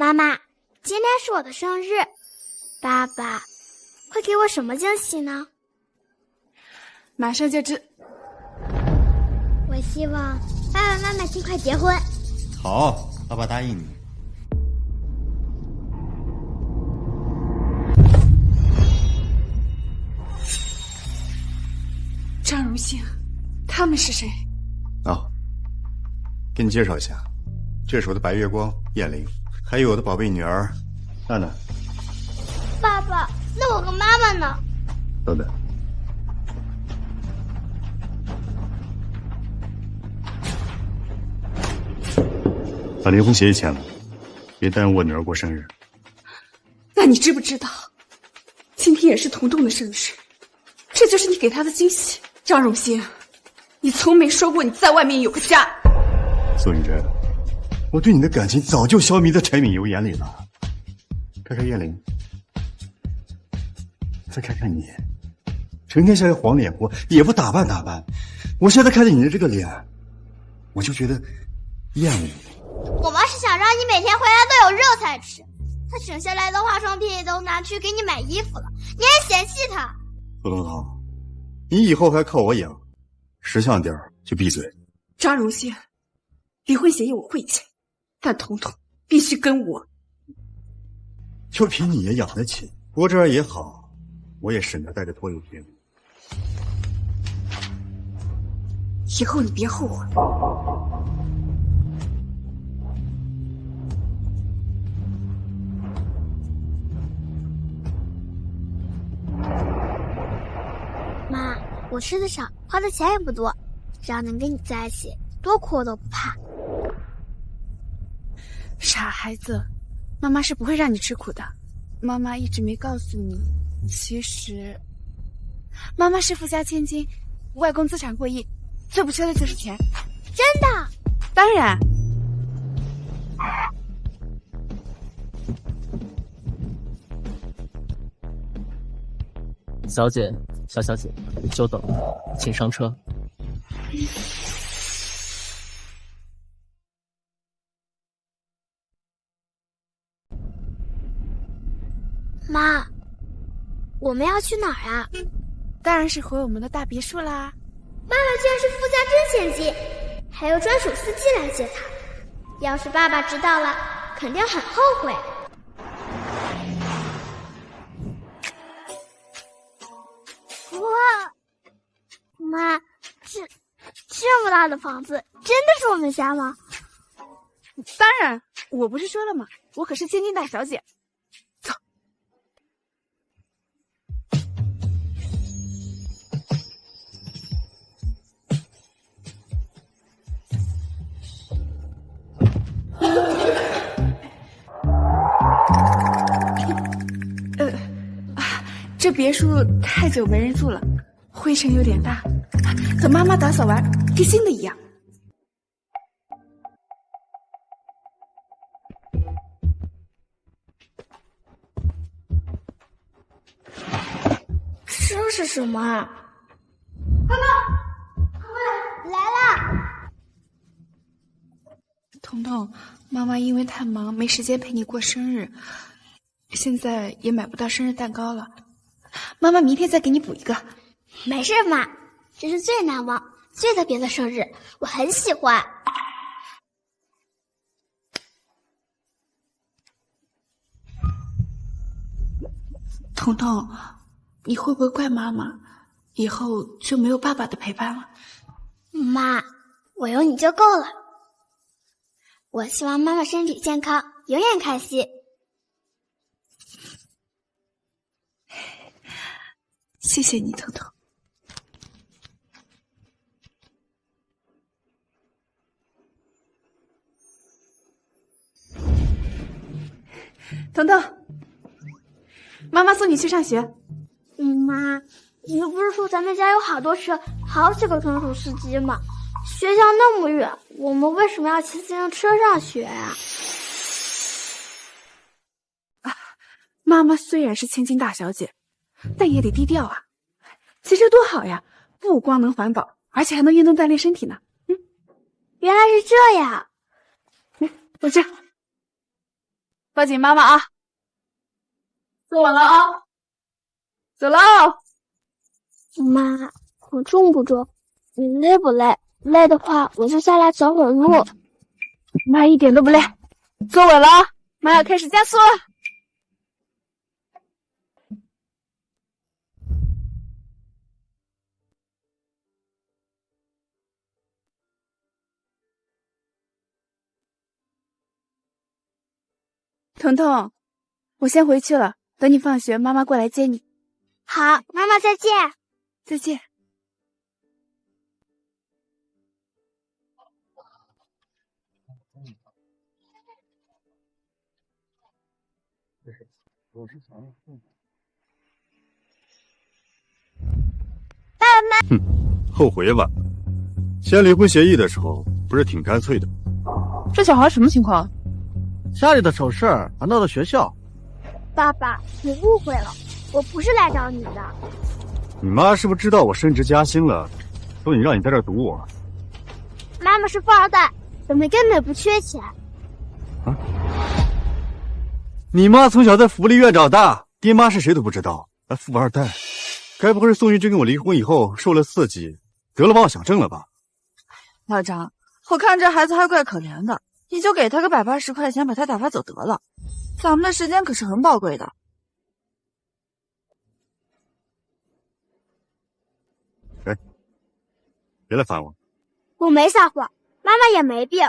妈妈，今天是我的生日，爸爸会给我什么惊喜呢？马上就知。我希望爸爸妈妈尽快结婚。好，爸爸答应你。张荣幸，他们是谁？给你介绍一下，这是我的白月光燕玲，还有我的宝贝女儿娜娜。爸爸，那我和妈妈呢？等等，把离婚协议签了，别耽误我女儿过生日。那你知不知道，今天也是彤彤的生日，这就是你给她的惊喜。张荣幸，你从没说过你在外面有个家。苏云珍，我对你的感情早就消弭在柴米油盐里了。看看燕玲，再看看你，成天像个黄脸婆，也不打扮打扮。我现在看见你的这个脸，我就觉得厌恶。我妈是想让你每天回来都有肉菜吃，她省下来的化妆品也都拿去给你买衣服了，你还嫌弃她。陆彤彤，你以后还靠我养，识相点就闭嘴。张荣幸，离婚协议我会签，但彤彤必须跟我。就凭你也养得起，不过这样也好，我也省得带着拖油瓶。以后你别后悔。妈，我吃的少，花的钱也不多，只要能跟你在一起，多苦我都不怕。傻孩子，妈妈是不会让你吃苦的。妈妈一直没告诉你，其实妈妈是富家千金，外公资产过亿，最不缺的就是钱。真的？当然。小姐，小小姐，久等了，请上车。妈，我们要去哪儿啊？当然是回我们的大别墅啦。爸爸居然是富家真千金，还有专属司机来接他。要是爸爸知道了，肯定很后悔。哇，妈，这么大的房子，真的是我们家吗？当然，我不是说了吗？我可是千金大小姐。走。这别墅太久没人住了，灰尘有点大，等妈妈打扫完，跟新的一样。这是什么啊？妈妈，快过来！来啦！彤彤，妈妈因为太忙，没时间陪你过生日，现在也买不到生日蛋糕了。妈妈明天再给你补一个。没事嘛，这是最难忘、最特别的生日，我很喜欢。彤彤，你会不会怪妈妈，以后就没有爸爸的陪伴了？妈，我有你就够了。我希望妈妈身体健康，永远开心。谢谢你，彤彤。彤彤，妈妈送你去上学。妈，你不是说咱们家有好多车，好几个专属司机吗？学校那么远，我们为什么要骑自行车上学呀？妈妈虽然是千金大小姐，但也得低调啊。骑车多好呀，不光能环保，而且还能运动锻炼身体呢。原来是这样。我这。抱紧妈妈啊！坐稳了啊！走喽！妈，我重不重？你累不累？累的话，我就下来走会儿路。妈一点都不累，坐稳了啊！妈要开始加速了。彤彤，我先回去了，等你放学，妈妈过来接你。好，妈妈再见。再见。后悔也晚了。签离婚协议的时候不是挺干脆的？这小孩什么情况？家里的丑事儿还闹到学校？爸爸，你误会了，我不是来找你的。你妈是不是知道我升职加薪了，所以让你在这儿堵我？妈妈是富二代，我们根本不缺钱。啊？你妈从小在福利院长大，爹妈是谁都不知道，还富二代？该不会是宋玉珍跟我离婚以后受了刺激，得了妄想症了吧？老张，我看这孩子还怪可怜的，你就给他个180块钱，把他打发走得了。咱们的时间可是很宝贵的。哎，别来烦我。我没撒谎，妈妈也没病，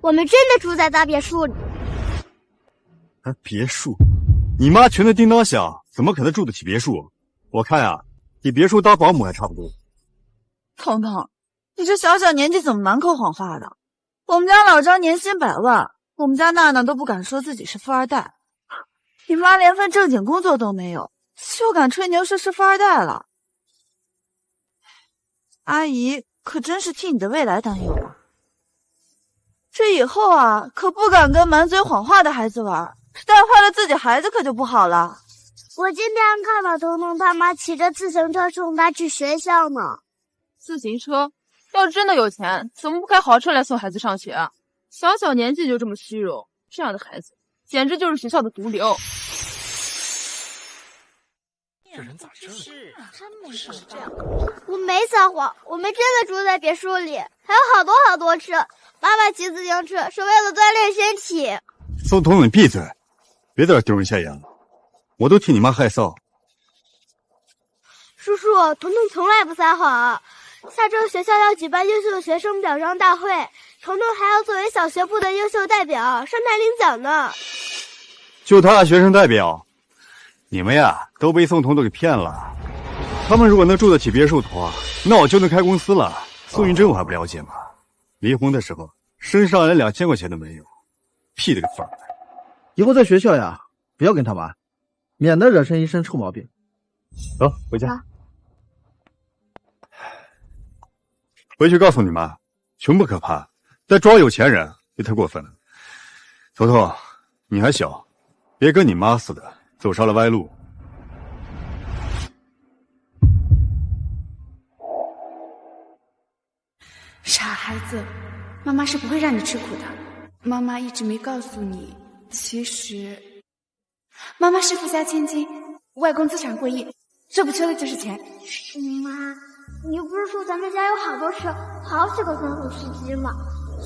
我们真的住在大别墅里。啊，别墅？你妈穷得叮当响，怎么可能住得起别墅？我看啊，比别墅当保姆还差不多。彤彤，你这小小年纪怎么满口谎话的？我们家老张年薪100万，我们家娜娜都不敢说自己是富二代。你妈连份正经工作都没有，就敢吹牛说是富二代了。阿姨可真是替你的未来担忧啊！这以后啊，可不敢跟满嘴谎话的孩子玩，带坏了自己孩子可就不好了。我今天看到彤彤他妈骑着自行车送他去学校呢。自行车？要是真的有钱，怎么不开豪车来送孩子上学啊？小小年纪就这么虚荣，这样的孩子简直就是学校的毒瘤。这人咋这样？我没撒谎，我们真的住在别墅里，还有好多好多吃。妈妈骑自行车是为了锻炼身体。宋彤，你闭嘴，别在这丢人现眼了，我都替你妈害臊。叔叔，彤彤从来不撒谎。下周学校要举办优秀学生表彰大会，彤彤还要作为小学部的优秀代表上台领奖呢。就他学生代表，你们呀都被宋彤都给骗了。他们如果能住得起别墅的话，那我就能开公司了。宋云珍我还不了解吗？离婚的时候身上连2000块钱都没有，屁的个富二代！以后在学校呀，不要跟他玩，免得惹成一身臭毛病。走，回家。回去告诉你妈，穷不可怕，但装有钱人也太过分了。头头，你还小，别跟你妈似的走上了歪路。傻孩子，妈妈是不会让你吃苦的。妈妈一直没告诉你，其实妈妈是富家千金，外公资产过亿，最不缺的就是钱。妈，你不是说咱们家有好多车，好几个专属司机吗？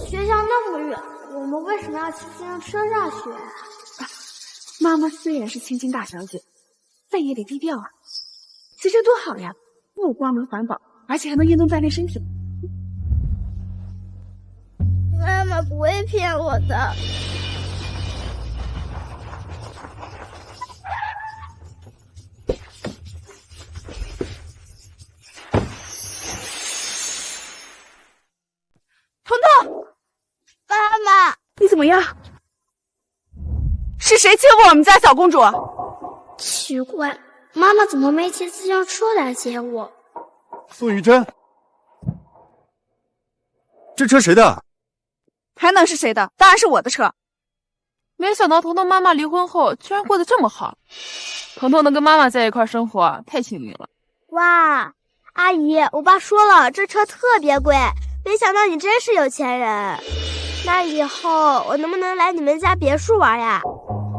学校那么远，我们为什么要骑自行车上学啊？妈妈虽然是千金大小姐，但也得低调啊。骑车多好呀，不光能环保，而且还能运动锻炼身体。妈妈不会骗我的。彤彤，妈妈，你怎么样？是谁欺负我们家小公主？奇怪，妈妈怎么没骑自行车来接我？宋玉珍，这车谁的？还能是谁的？当然是我的车。没想到彤彤妈妈离婚后居然过得这么好，彤彤能跟妈妈在一块生活，太幸运了。哇，阿姨，我爸说了，这车特别贵，没想到你真是有钱人。那以后我能不能来你们家别墅玩呀？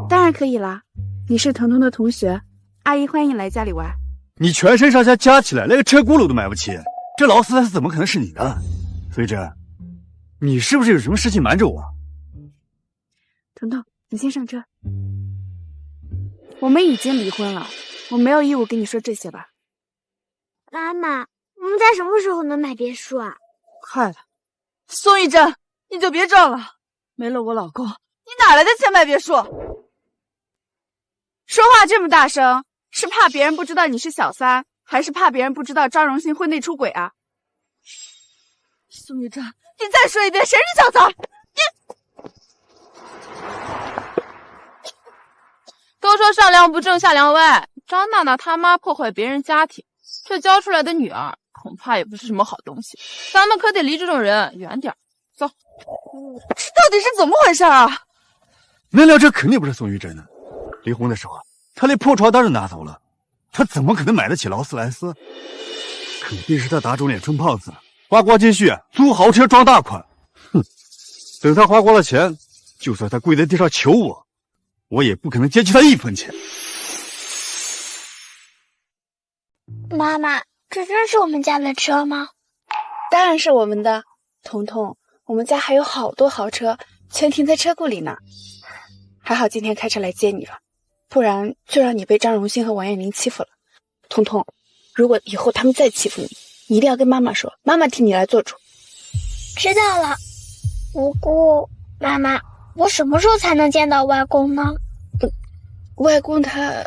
当然可以啦，你是彤彤的同学，阿姨欢迎来家里玩。你全身上下加起来连个车轱辘都买不起，这劳斯莱斯怎么可能是你的？随真，你是不是有什么事情瞒着我？彤彤，你先上车。我们已经离婚了，我没有义务跟你说这些吧。妈妈，我们家什么时候能买别墅啊？快了，宋玉珍，你就别装了，没了我老公，你哪来的钱买别墅？说话这么大声，是怕别人不知道你是小三，还是怕别人不知道张荣兴婚内出轨啊？宋玉珍，你再说一遍，谁是小三？都说上梁不正下梁歪，张娜娜他妈破坏别人家庭，这教出来的女儿恐怕也不是什么好东西。咱们可得离这种人远点。走。这到底是怎么回事啊？那辆车肯定不是宋玉珍的，离婚的时候他连破床单都拿走了，他怎么可能买得起劳斯莱斯？肯定是他打肿脸充胖子，花光积蓄租豪车装大款。哼，等他花光了钱，就算他跪在地上求我，我也不可能接济他1分钱。妈妈，这真是我们家的车吗？当然是我们的，彤彤，我们家还有好多豪车，全停在车库里呢。还好今天开车来接你了，不然就让你被张荣兴和王艳玲欺负了。彤彤，如果以后他们再欺负你，你一定要跟妈妈说，妈妈替你来做主。知道了。不过，妈妈，我什么时候才能见到外公呢？外公他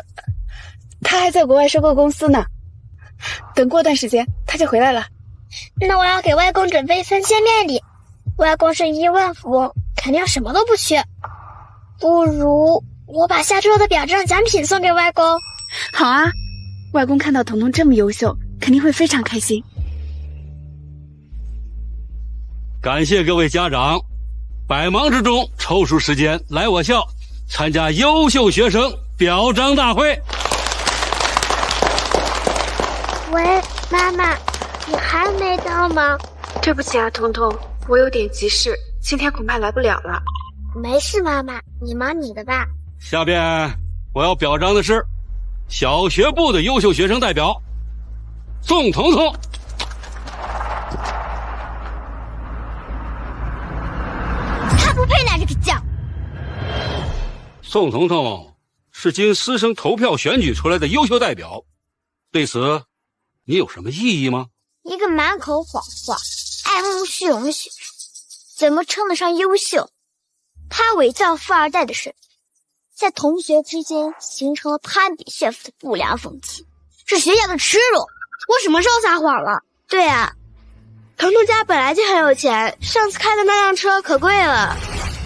还在国外收购公司呢，等过段时间他就回来了。那我要给外公准备一份见面礼。外公是亿万富翁，肯定什么都不缺。不如我把下周的表彰奖品送给外公。好啊，外公看到彤彤这么优秀，肯定会非常开心。感谢各位家长，百忙之中抽出时间来我校参加优秀学生表彰大会。喂，妈妈，你还没到吗？对不起啊，彤彤，我有点急事，今天恐怕来不了了。没事，妈妈，你忙你的吧。下边我要表彰的是小学部的优秀学生代表宋彤彤。他不配拿这个奖。宋彤彤是经师生投票选举出来的优秀代表，对此你有什么异议吗？一个满口谎话、爱慕虚荣的学生，怎么称得上优秀？他伪造富二代的身份，在同学之间形成了攀比炫富的不良风气，是学校的耻辱。我什么时候撒谎了？对啊，彤彤家本来就很有钱，上次开的那辆车可贵了。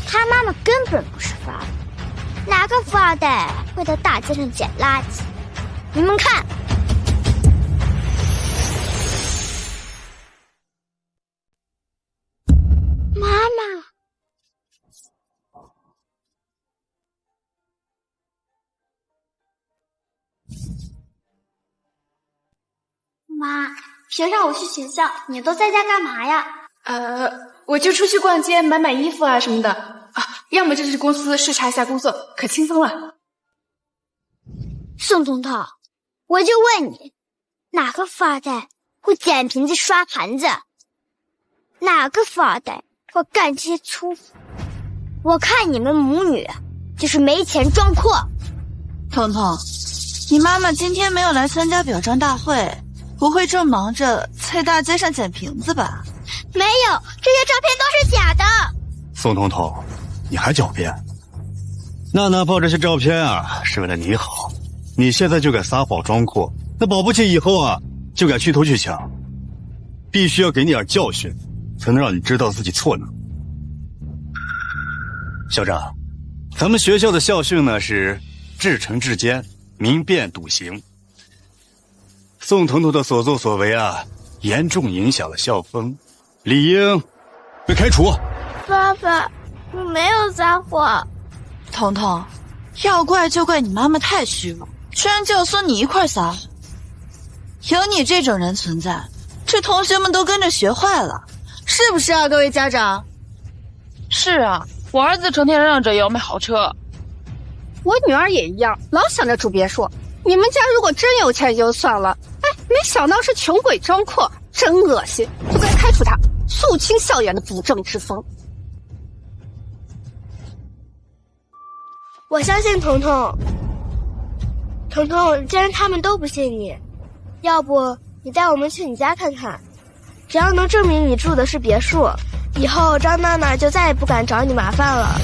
他妈妈根本不是富二代，哪个富二代会在大街上捡垃圾？你们看。妈妈，妈，平常我去学校，你都在家干嘛呀？我就出去逛街买衣服啊什么的啊，要么就去公司视察一下工作，可轻松了。宋彤彤，我就问你，哪个富二代会捡瓶子刷盘子？哪个富二代会干这些粗活？我看你们母女就是没钱装阔。彤彤，你妈妈今天没有来参加表彰大会，不会正忙着在大街上捡瓶子吧？没有，这些照片都是假的。宋彤彤，你还狡辩？娜娜爆这些照片啊，是为了你好。你现在就敢撒谎装阔，那保不齐以后啊，就敢去偷去抢。必须要给你点教训，才能让你知道自己错了。校长，咱们学校的校训呢是至诚至坚，明辨笃行。宋彤彤的所作所为啊，严重影响了校风，理应被开除。爸爸，我没有撒谎。彤彤，要怪就怪你妈妈太虚了，居然教唆你一块撒谎。有你这种人存在，这同学们都跟着学坏了，是不是啊，各位家长？是啊，我儿子成天嚷着要买豪车。我女儿也一样，老想着住别墅。你们家如果真有钱也就算了，哎，没想到是穷鬼装阔，真恶心，就该开除他，肃清校园的不正之风。我相信彤彤。彤彤，既然他们都不信你，要不你带我们去你家看看？只要能证明你住的是别墅，以后张娜娜就再也不敢找你麻烦了。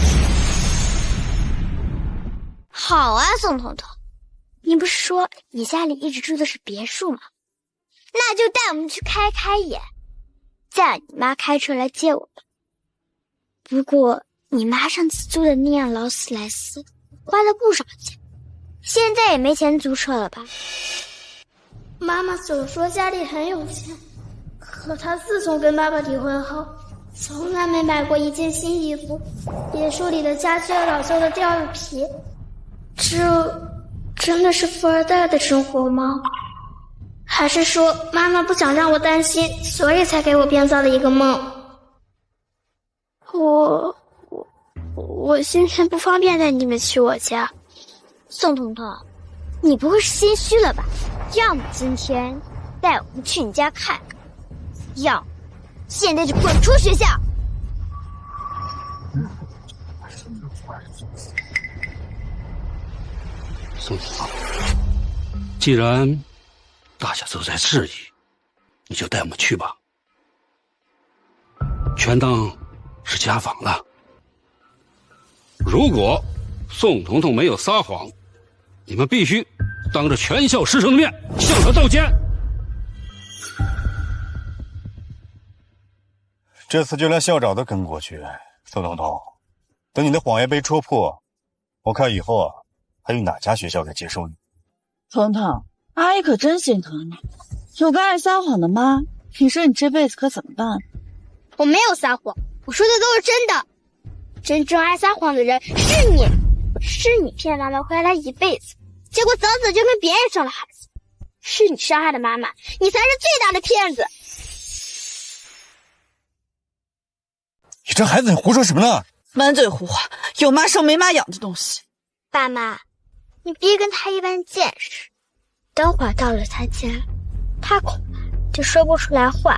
好啊，宋彤彤，你不是说你家里一直住的是别墅吗？那就带我们去开开眼，再让你妈开车来接我们。不过你妈上次租的那辆劳斯莱斯花了不少钱，现在也没钱租车了吧？妈妈总说家里很有钱，可她自从跟爸爸离婚后，从来没买过一件新衣服，别墅里的家具老旧的掉了皮。这真的是富二代的生活吗？还是说妈妈不想让我担心，所以才给我编造了一个梦？我今天不方便带你们去我家。宋彤彤，你不会是心虚了吧？要么今天带我们去你家看看，要么现在就滚出学校。宋子豪，既然大家都在质疑，你就带我们去吧，全当是家访了。如果宋彤彤没有撒谎，你们必须当着全校师生的面向他道歉。这次就连校长都跟过去，宋彤彤，等你的谎言被戳破，我看以后啊，还有哪家学校敢接受你？彤彤，阿姨可真心疼你，有个爱撒谎的妈，你说你这辈子可怎么办？我没有撒谎，我说的都是真的。真正爱撒谎的人是你，是你骗妈妈回来一辈子，结果早早就跟别人生了孩子，是你伤害了妈妈，你才是最大的骗子。你这孩子，你胡说什么呢？满嘴胡话，有妈生没妈养的东西。爸妈，你别跟他一般见识，等会儿到了他家，他恐怕就说不出来话。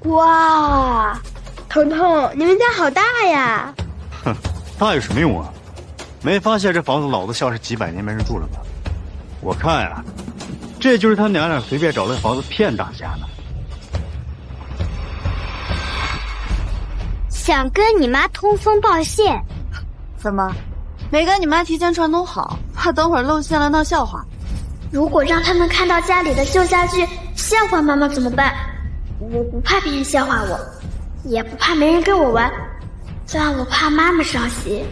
哇，彤彤，你们家好大呀！哼，大有什么用啊？没发现这房子老子像是几百年没人住了吗？我看呀，这就是他娘俩随便找了房子骗大家呢。想跟你妈通风报信？怎么，没跟你妈提前串通好，怕等会儿露馅了闹笑话？如果让他们看到家里的旧家具，笑话妈妈怎么办？我不怕别人笑话我，也不怕没人跟我玩，但我怕妈妈伤心。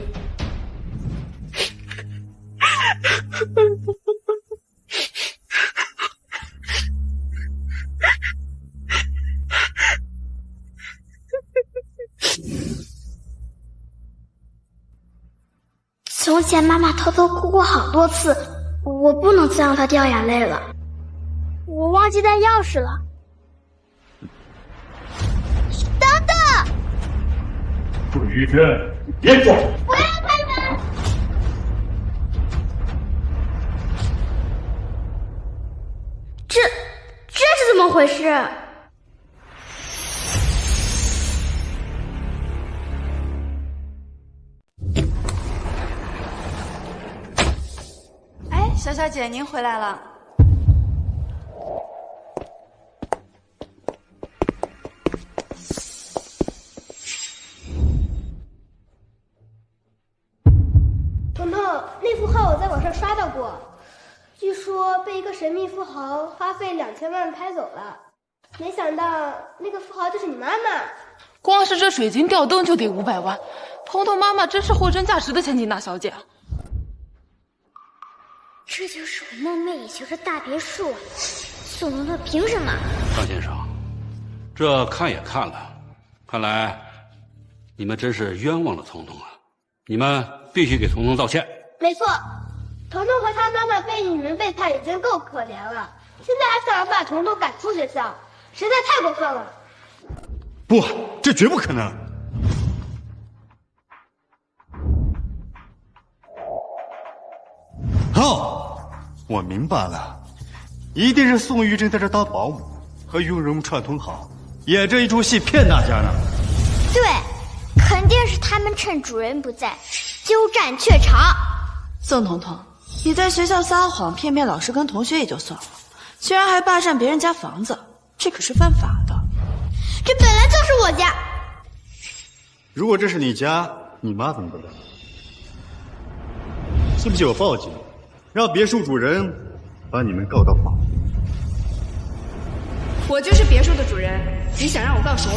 从前妈妈偷偷哭过好多次，我不能再让她掉眼泪了。我忘记带钥匙了。等等！楚雨萱，别走！不要开门！这是怎么回事？哎，小小姐，您回来了。彤彤，那幅画我在网上刷到过，据说被一个神秘富豪花费2000万拍走了。没想到那个富豪就是你妈妈。光是这水晶吊灯就得500万，彤彤妈妈真是货真价实的千金大小姐。这就是我梦寐以求的大别墅啊！宋彤彤凭什么？张先生，这看也看了，看来你们真是冤枉了彤彤啊！你们必须给彤彤道歉。没错，彤彤和她妈妈被你们背叛已经够可怜了，现在还想要把彤彤赶出学校，实在太过分了。不，这绝不可能。哦，我明白了，一定是宋玉珍在这当保姆，和雍容串通好，演这一出戏骗大家呢。对，肯定是他们趁主人不在，鸠占鹊巢。宋彤彤，你在学校撒谎骗老师跟同学也就算了，居然还霸占别人家房子，这可是犯法的。这本来就是我家。如果这是你家，你妈怎么办？信不信我报警，让别墅主人把你们告到法庭？我就是别墅的主人，你想让我告谁？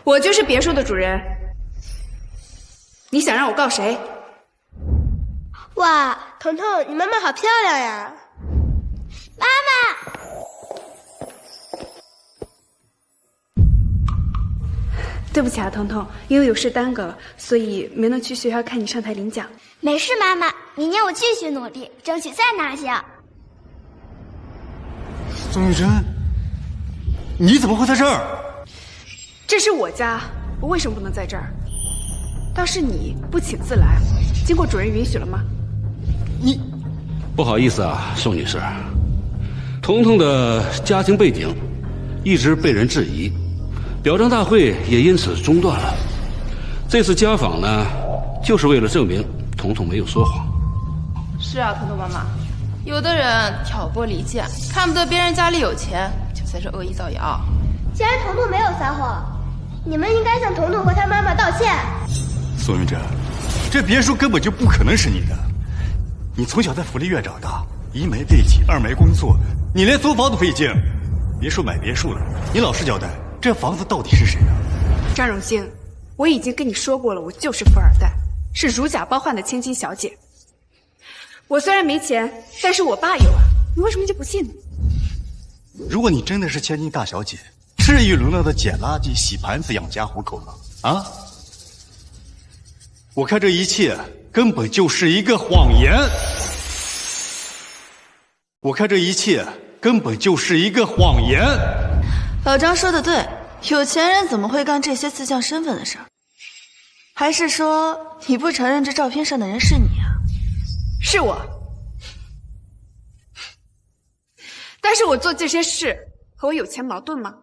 我就是别墅的主人，你想让我告谁？哇，彤彤，你妈妈好漂亮呀！妈妈。对不起啊，彤彤，因为有事耽搁了，所以没能去学校看你上台领奖。没事，妈妈，明年我继续努力，争取再拿奖。宋玉珍，你怎么会在这儿？这是我家，我为什么不能在这儿？倒是你不请自来，经过主人允许了吗？你，不好意思啊，宋女士，彤彤的家庭背景一直被人质疑。表彰大会也因此中断了。这次家访呢，就是为了证明彤彤没有说谎。是啊，彤彤妈妈，有的人挑拨离间，看不得别人家里有钱，就在这恶意造谣。既然彤彤没有撒谎，你们应该向彤彤和他妈妈道歉。宋云珍，这别墅根本就不可能是你的。你从小在福利院长大，一没背景，二没工作，你连租房都费劲，别说买别墅了，你老实交代。这房子到底是谁的？张荣兴，我已经跟你说过了，我就是富二代，是如假包换的千金小姐。我虽然没钱，但是我爸有啊，你为什么就不信呢？如果你真的是千金大小姐，至于沦落到捡垃圾、洗盘子养家糊口吗？啊！我看这一切根本就是一个谎言。我看这一切根本就是一个谎言。老张说的对，有钱人怎么会干这些自降身份的事儿？还是说你不承认这照片上的人是你啊？是我，但是我做这些事和我有钱矛盾吗？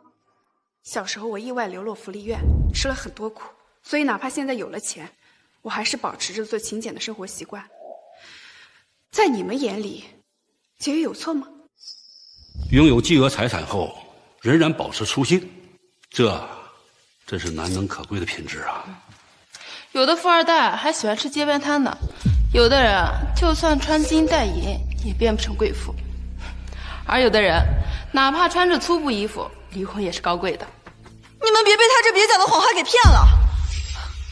小时候我意外流落福利院，吃了很多苦，所以哪怕现在有了钱，我还是保持着做勤俭的生活习惯。在你们眼里，节约有错吗？拥有巨额财产后仍然保持初心，这是难能可贵的品质啊！有的富二代还喜欢吃街边摊呢，有的人就算穿金戴银也变不成贵妇，而有的人哪怕穿着粗布衣服，离婚也是高贵的。你们别被他这蹩脚的谎话给骗了。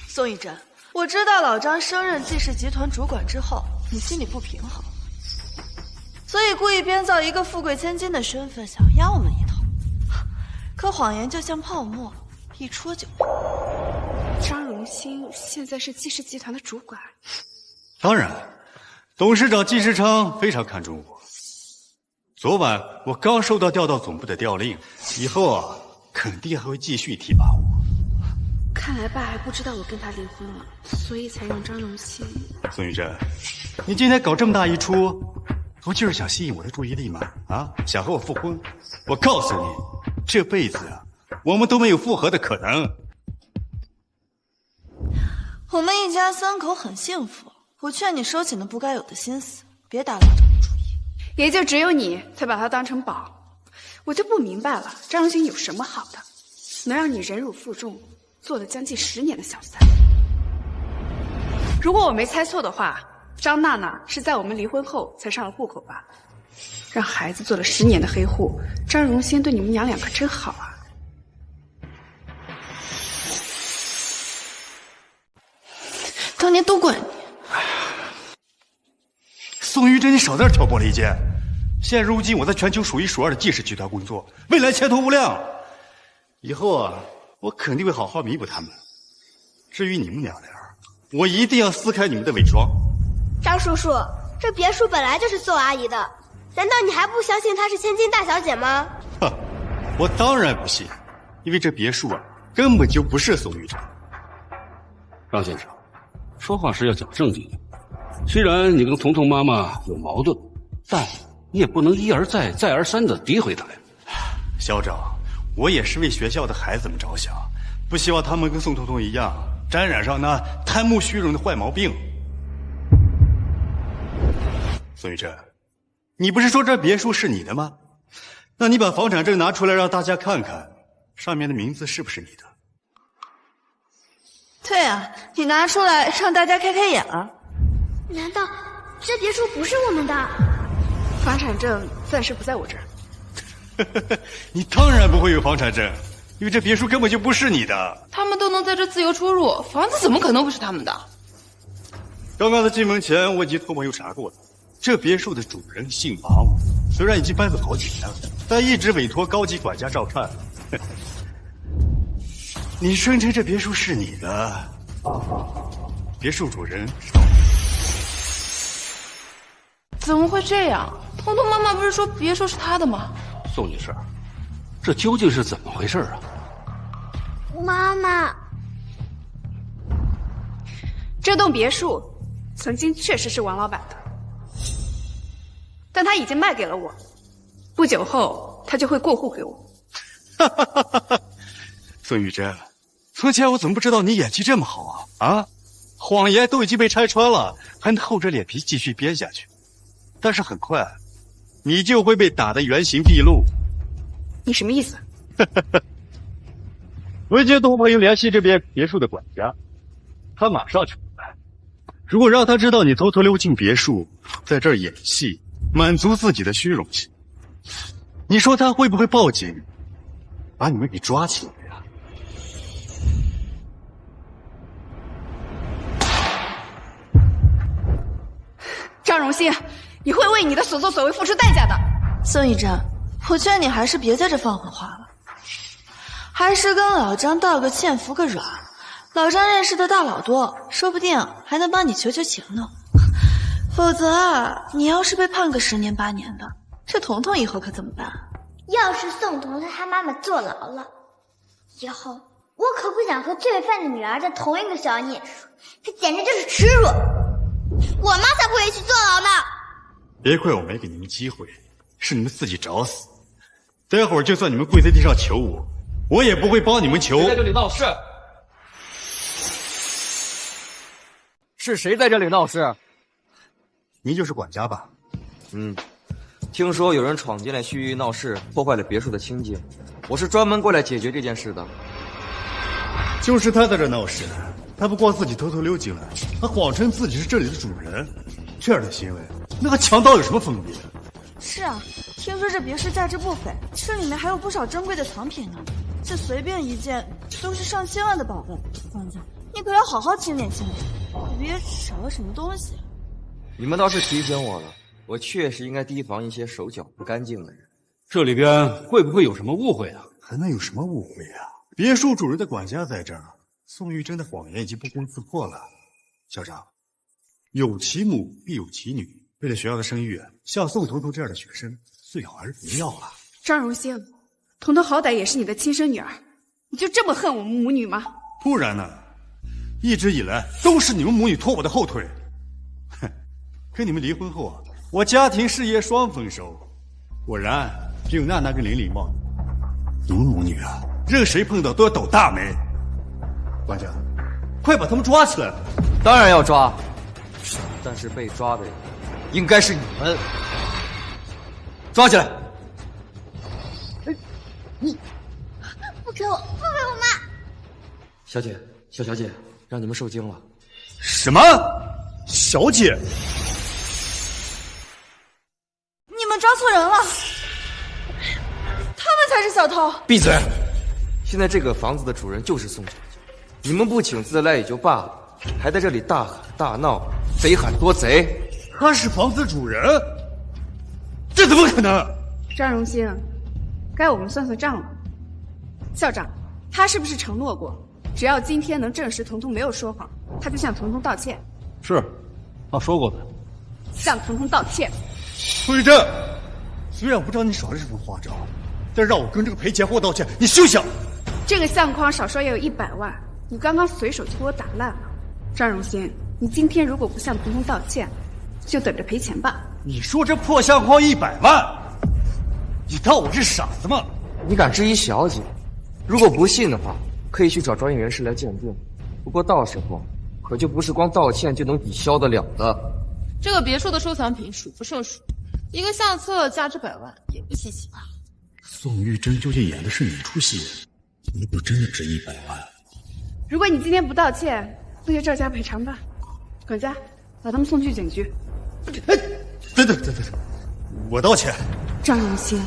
宋玉珍，我知道老张升任季氏集团主管之后，你心里不平衡，所以故意编造一个富贵千金的身份，想压我们一头。可谎言就像泡沫，一戳就破。张荣兴现在是季氏集团的主管，当然，董事长季世昌非常看重我。昨晚我刚收到调到总部的调令，以后啊，肯定还会继续提拔我。看来爸还不知道我跟他离婚了，所以才让张荣兴。宋玉珍，你今天搞这么大一出，不就是想吸引我的注意力吗？啊，想和我复婚？我告诉你，这辈子啊，我们都没有复合的可能。我们一家三口很幸福，我劝你收起那不该有的心思，别打老张的主意。也就只有你才把他当成宝，我就不明白了，张荣兴有什么好的，能让你忍辱负重，做了将近10年的小三？如果我没猜错的话，张娜娜是在我们离婚后才上了户口吧？让孩子做了10年的黑户，张荣兴对你们娘俩可真好啊！当年都怪你。宋玉珍，你少在这挑拨离间。现如今我在全球数一数二的季氏集团工作，未来前途无量。以后啊，我肯定会好好弥补他们。至于你们娘俩，我一定要撕开你们的伪装。张叔叔，这别墅本来就是宋阿姨的，难道你还不相信她是千金大小姐吗？哼，我当然不信，因为这别墅啊，根本就不是宋玉珍。张先生，说话时要讲正经。虽然你跟彤彤妈妈有矛盾，但你也不能一而再、再而三的诋毁她呀。校长，我也是为学校的孩子们着想，不希望他们跟宋彤彤一样，沾染上那贪慕虚荣的坏毛病。宋玉珍，你不是说这别墅是你的吗？那你把房产证拿出来让大家看看，上面的名字是不是你的？对啊，你拿出来让大家开开眼啊！难道这别墅不是我们的？房产证暂时不在我这儿。你当然不会有房产证，因为这别墅根本就不是你的。他们都能在这自由出入，房子怎么可能不是他们的？刚刚在进门前，我已经托朋友查过了，这别墅的主人姓王，虽然已经搬走好几年了，但一直委托高级管家照看。你声称这别墅是你的，别墅主人是怎么会这样？彤彤妈妈不是说别墅是她的吗？宋女士，这究竟是怎么回事啊？妈妈，这栋别墅曾经确实是王老板的，但他已经卖给了我，不久后他就会过户给我。宋玉珍，从前我怎么不知道你演技这么好啊？啊，谎言都已经被拆穿了，还能厚着脸皮继续编下去？但是很快，你就会被打得原形毕露。你什么意思？我已经托朋友联系这边别墅的管家，他马上就来。如果让他知道你偷偷溜进别墅，在这儿演戏，满足自己的虚荣心，你说他会不会报警，把你们给抓起来呀？张荣兴，你会为你的所作所为付出代价的。宋玉珍，我劝你还是别在这放狠话了，还是跟老张道个歉服个软。老张认识的大佬多，说不定还能帮你求求情呢。否则啊，你要是被判个10年8年的，这彤彤以后可怎么办？要是宋彤彤他妈妈坐牢了，以后我可不想和罪犯的女儿在同一个小寝室，这简直就是耻辱！我妈才不会去坐牢呢！别怪我没给你们机会，是你们自己找死。待会儿就算你们跪在地上求我，我也不会帮你们求。谁在这里闹事？是谁在这里闹事？您就是管家吧？听说有人闯进来蓄意闹事，破坏了别墅的清静。我是专门过来解决这件事的。就是他在这闹事，他不光自己偷偷溜进来，还谎称自己是这里的主人。这样的行为，那和强盗有什么分别？是啊，听说这别墅价值不菲，这里面还有不少珍贵的藏品呢。这随便一件都是上千万的宝贝。管家，你可要好好清点清点，别少了什么东西。你们倒是提醒我了，我确实应该提防一些手脚不干净的人。这里边会不会有什么误会啊？还能有什么误会啊？别墅主人的管家在这儿，宋玉珍的谎言已经不攻自破了。校长，有其母必有其女，为了学校的声誉，像宋彤彤这样的学生，最好还是不要了。张荣兴，彤彤好歹也是你的亲生女儿，你就这么恨我们母女吗？不然呢？一直以来都是你们母女拖我的后腿。哼，跟你们离婚后啊，我家庭事业双丰收，果然只有娜娜跟玲玲旺。你们母女啊，任谁碰到都要抖大霉。管家，快把他们抓起来！当然要抓，但是被抓的人应该是你们。抓起来！你不给我妈！小姐，小姐，让你们受惊了。什么？小姐？你们抓错人了，他们才是小偷。闭嘴！现在这个房子的主人就是宋小姐，你们不请自来也就罢了，还在这里大喊大闹，贼喊捉贼。他是房子主人？这怎么可能？张荣兴，该我们算算账了。校长，他是不是承诺过，只要今天能证实彤彤没有说谎，他就向彤彤道歉？是，他说过的。向彤彤道歉。苏玉珍，虽然我不知道你耍的是什么花招，再让我跟这个赔钱货道歉，你休想！这个相框少说也有100万，你刚刚随手就给我打烂了。张荣兴，你今天如果不向童童道歉，就等着赔钱吧。你说这破相框100万，你当我是傻子吗？你敢质疑小姐？如果不信的话，可以去找专业人士来鉴定。不过到时候可就不是光道歉就能抵消得了的。这个别墅的收藏品数不胜数，一个相册价值100万也不稀奇吧？宋玉珍究竟演的是哪出戏？如果真的值100万，如果你今天不道歉，那就照价赔偿吧。管家，把他们送去警局。等，我道歉。张荣兴，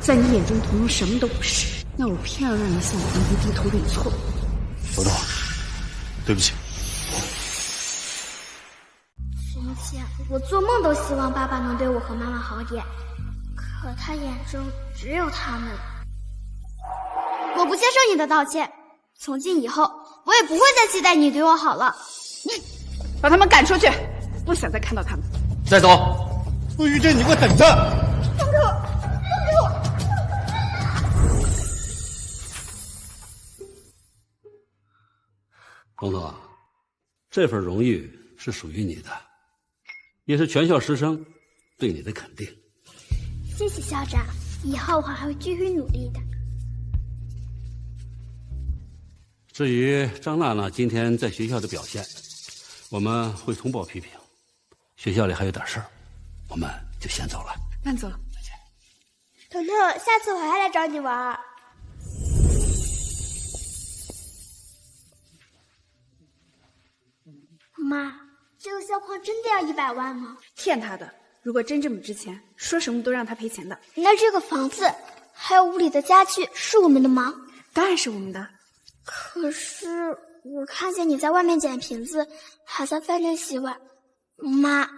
在你眼中童童什么都不是，那我偏要让你向童童低头认错。彤彤，对不起。从前我做梦都希望爸爸能对我和妈妈好点，可他眼中只有他们。我不接受你的道歉，从今以后我也不会再期待你对我好了。把他们赶出去，不想再看到他们。再走。宋玉珍，你给我等着！放开我！彤彤，这份荣誉是属于你的，也是全校师生对你的肯定。谢谢校长，以后我还会继续努力的。至于张娜娜今天在学校的表现，我们会通报批评。学校里还有点事儿，我们就先走了。慢走。彤彤，下次我还来找你玩。妈，这个相框真的要100万吗？骗他的，如果真这么值钱，说什么都让他赔钱的。那这个房子还有屋里的家具是我们的吗？当然是我们的。可是我看见你在外面捡瓶子，还在饭店洗碗。妈，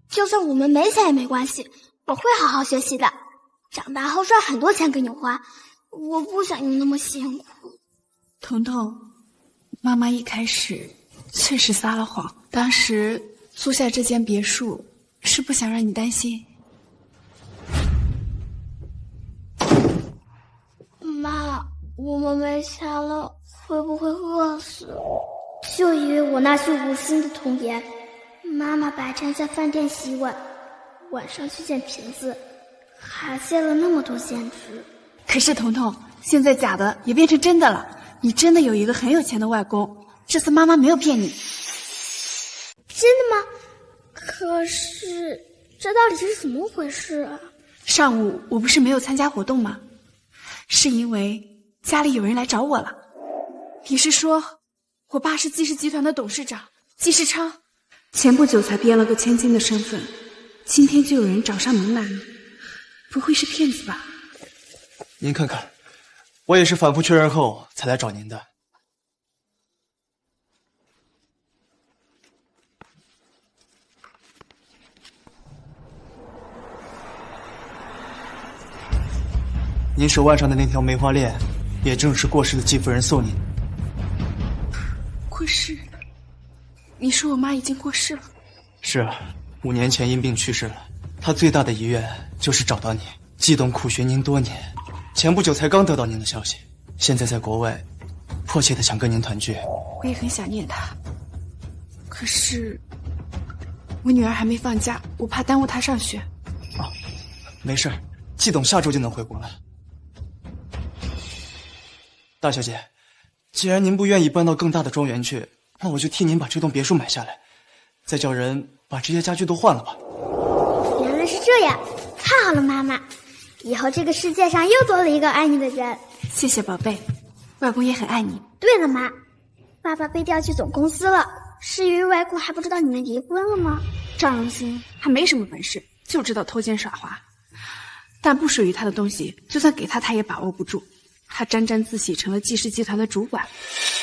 就算我们没钱也没关系，我会好好学习的，长大后赚很多钱给你花。我不想你那么辛苦。彤彤，妈妈一开始确实撒了谎，当时租下这间别墅是不想让你担心。妈，我们没钱了，会不会饿死？就因为我那句无心的童言，妈妈白天在饭店洗碗，晚上去捡瓶子，还借了那么多兼职。可是彤彤，现在假的也变成真的了，你真的有一个很有钱的外公，这次妈妈没有骗你。真的吗？可是这到底是怎么回事啊？上午我不是没有参加活动吗？是因为家里有人来找我了。你是说我爸是季氏集团的董事长季世昌？前不久才编了个千金的身份，今天就有人找上门来了，不会是骗子吧？您看看，我也是反复确认后才来找您的。您手腕上的那条梅花链，也正是过世的季夫人送您。过世？你说我妈已经过世了？是啊，5年前因病去世了。她最大的遗愿就是找到你，季董苦寻您多年，前不久才刚得到您的消息，现在在国外，迫切的想跟您团聚。我也很想念她，可是我女儿还没放假，我怕耽误她上学。哦，没事，季董下周就能回国了。大小姐，既然您不愿意搬到更大的庄园去，那我就替您把这栋别墅买下来，再叫人把这些家具都换了吧。原来是这样，太好了，妈妈，以后这个世界上又多了一个爱你的人。谢谢宝贝，外公也很爱你。对了，妈，爸爸被调去总公司了，是因为外公还不知道你们离婚了吗？张荣兴他没什么本事，就知道偷奸耍滑，但不属于他的东西，就算给他，他也把握不住。他沾沾自喜成了季氏集团的主管，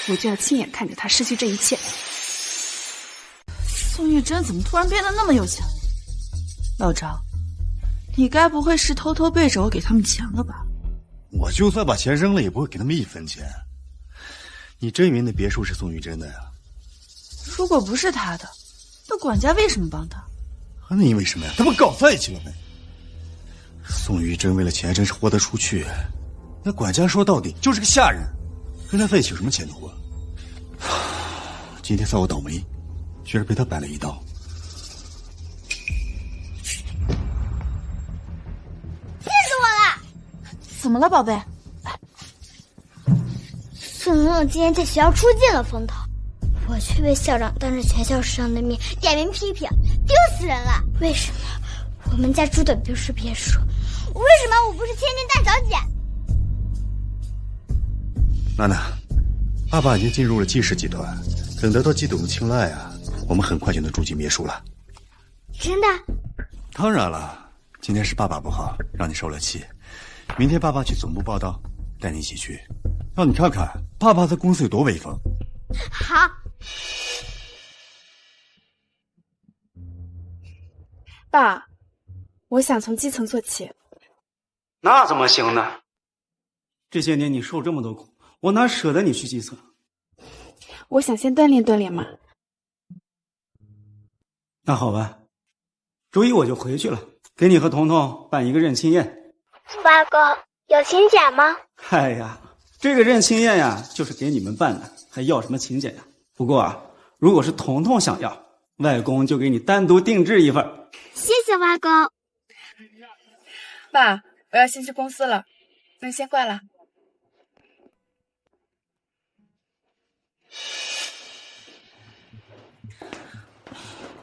我就要亲眼看着他失去这一切。宋玉珍怎么突然变得那么有钱？老张，你该不会是偷偷背着我给他们钱了吧？我就算把钱扔了，也不会给他们1分钱。你真以为那别墅是宋玉珍的呀？如果不是他的，那管家为什么帮他？那因为什么呀？他不搞在一起了没？宋玉珍为了钱真是豁得出去，那管家说到底就是个下人，跟他在一起有什么前途啊？今天算我倒霉，居然被他摆了一道。气死我了！怎么了，宝贝？宋彤彤今天在学校出尽了风头，我却被校长当着全校师生的面点名批评，丢死人了！为什么我们家住的不是别墅？为什么我不是千金大小姐？娜娜，爸爸已经进入了季氏集团，等得到季董的青睐啊，我们很快就能住进别墅了。真的？当然了，今天是爸爸不好，让你受了气。明天爸爸去总部报道，带你一起去，让你看看爸爸在公司有多威风。好。爸，我想从基层做起。那怎么行呢？这些年你受这么多苦，我哪舍得你去基层？我想先锻炼锻炼嘛。那好吧，周一我就回去了，给你和彤彤办一个认亲宴。外公，有请柬吗？哎呀，这个认亲宴呀，就是给你们办的，还要什么请柬呀？不过啊，如果是彤彤想要，外公就给你单独定制一份。谢谢外公。爸，我要先去公司了，那先挂了。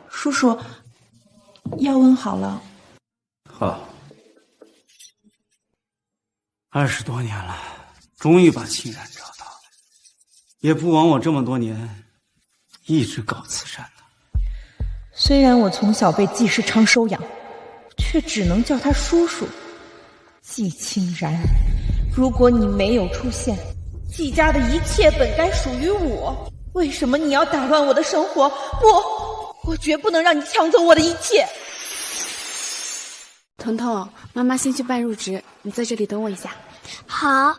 叔叔，药温好了。好，20多年了，终于把亲人找到了，也不枉我这么多年一直搞慈善的。虽然我从小被季世昌收养，却只能叫他叔叔。季清然，如果你没有出现，季家的一切本该属于我，为什么你要打乱我的生活？我绝不能让你抢走我的一切。彤彤，妈妈先去办入职，你在这里等我一下。好。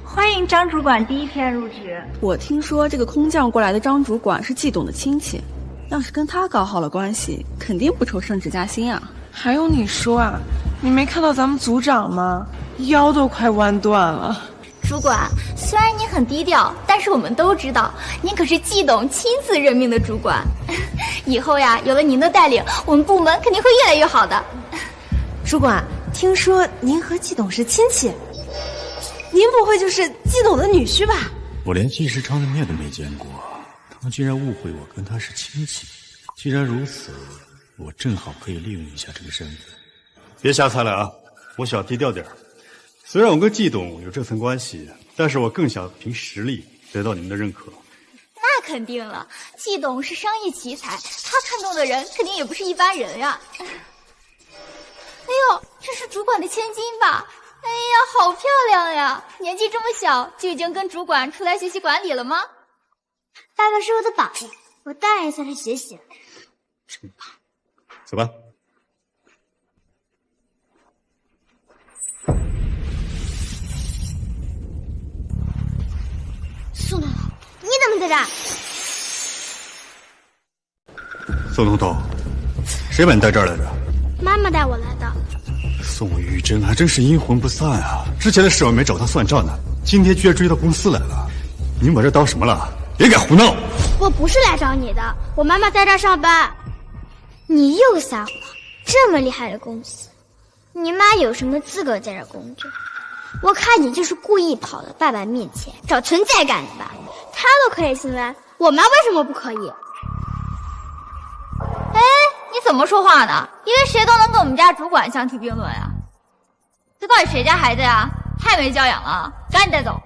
欢迎张主管第一天入职。我听说这个空降过来的张主管是季董的亲戚，要是跟他搞好了关系，肯定不愁升职加薪啊。还用你说啊？你没看到咱们组长吗？腰都快弯断了。主管，虽然你很低调，但是我们都知道，您可是季董亲自任命的主管。以后呀，有了您的带领，我们部门肯定会越来越好的。主管，听说您和季董是亲戚，您不会就是季董的女婿吧？我连季世昌的面都没见过，他居然误会我跟他是亲戚。既然如此，我正好可以利用一下这个身份。别瞎猜了啊！我想低调点。虽然我跟季董有这层关系，但是我更想凭实力得到你们的认可。那肯定了，季董是商业奇才，他看中的人肯定也不是一般人呀。哎呦，这是主管的千金吧？哎呀，好漂亮呀！年纪这么小就已经跟主管出来学习管理了吗？爸爸是我的宝贝，我当然向他学习了。真棒！走吧。宋彤彤，你怎么在这儿？宋彤彤，谁把你带这儿来着？妈妈带我来的。宋玉珍还真是阴魂不散啊！之前的事我没找他算账呢，今天居然追到公司来了。你们把这当什么了？别敢胡闹！我不是来找你的，我妈妈在这儿上班。你又撒谎！这么厉害的公司，你妈有什么资格在这儿工作？我看你就是故意跑到爸爸面前找存在感的吧？他都可以信赖，我妈为什么不可以？哎，你怎么说话呢？以为谁都能跟我们家主管相提并论呀？这到底谁家孩子呀？太没教养了，赶紧带走！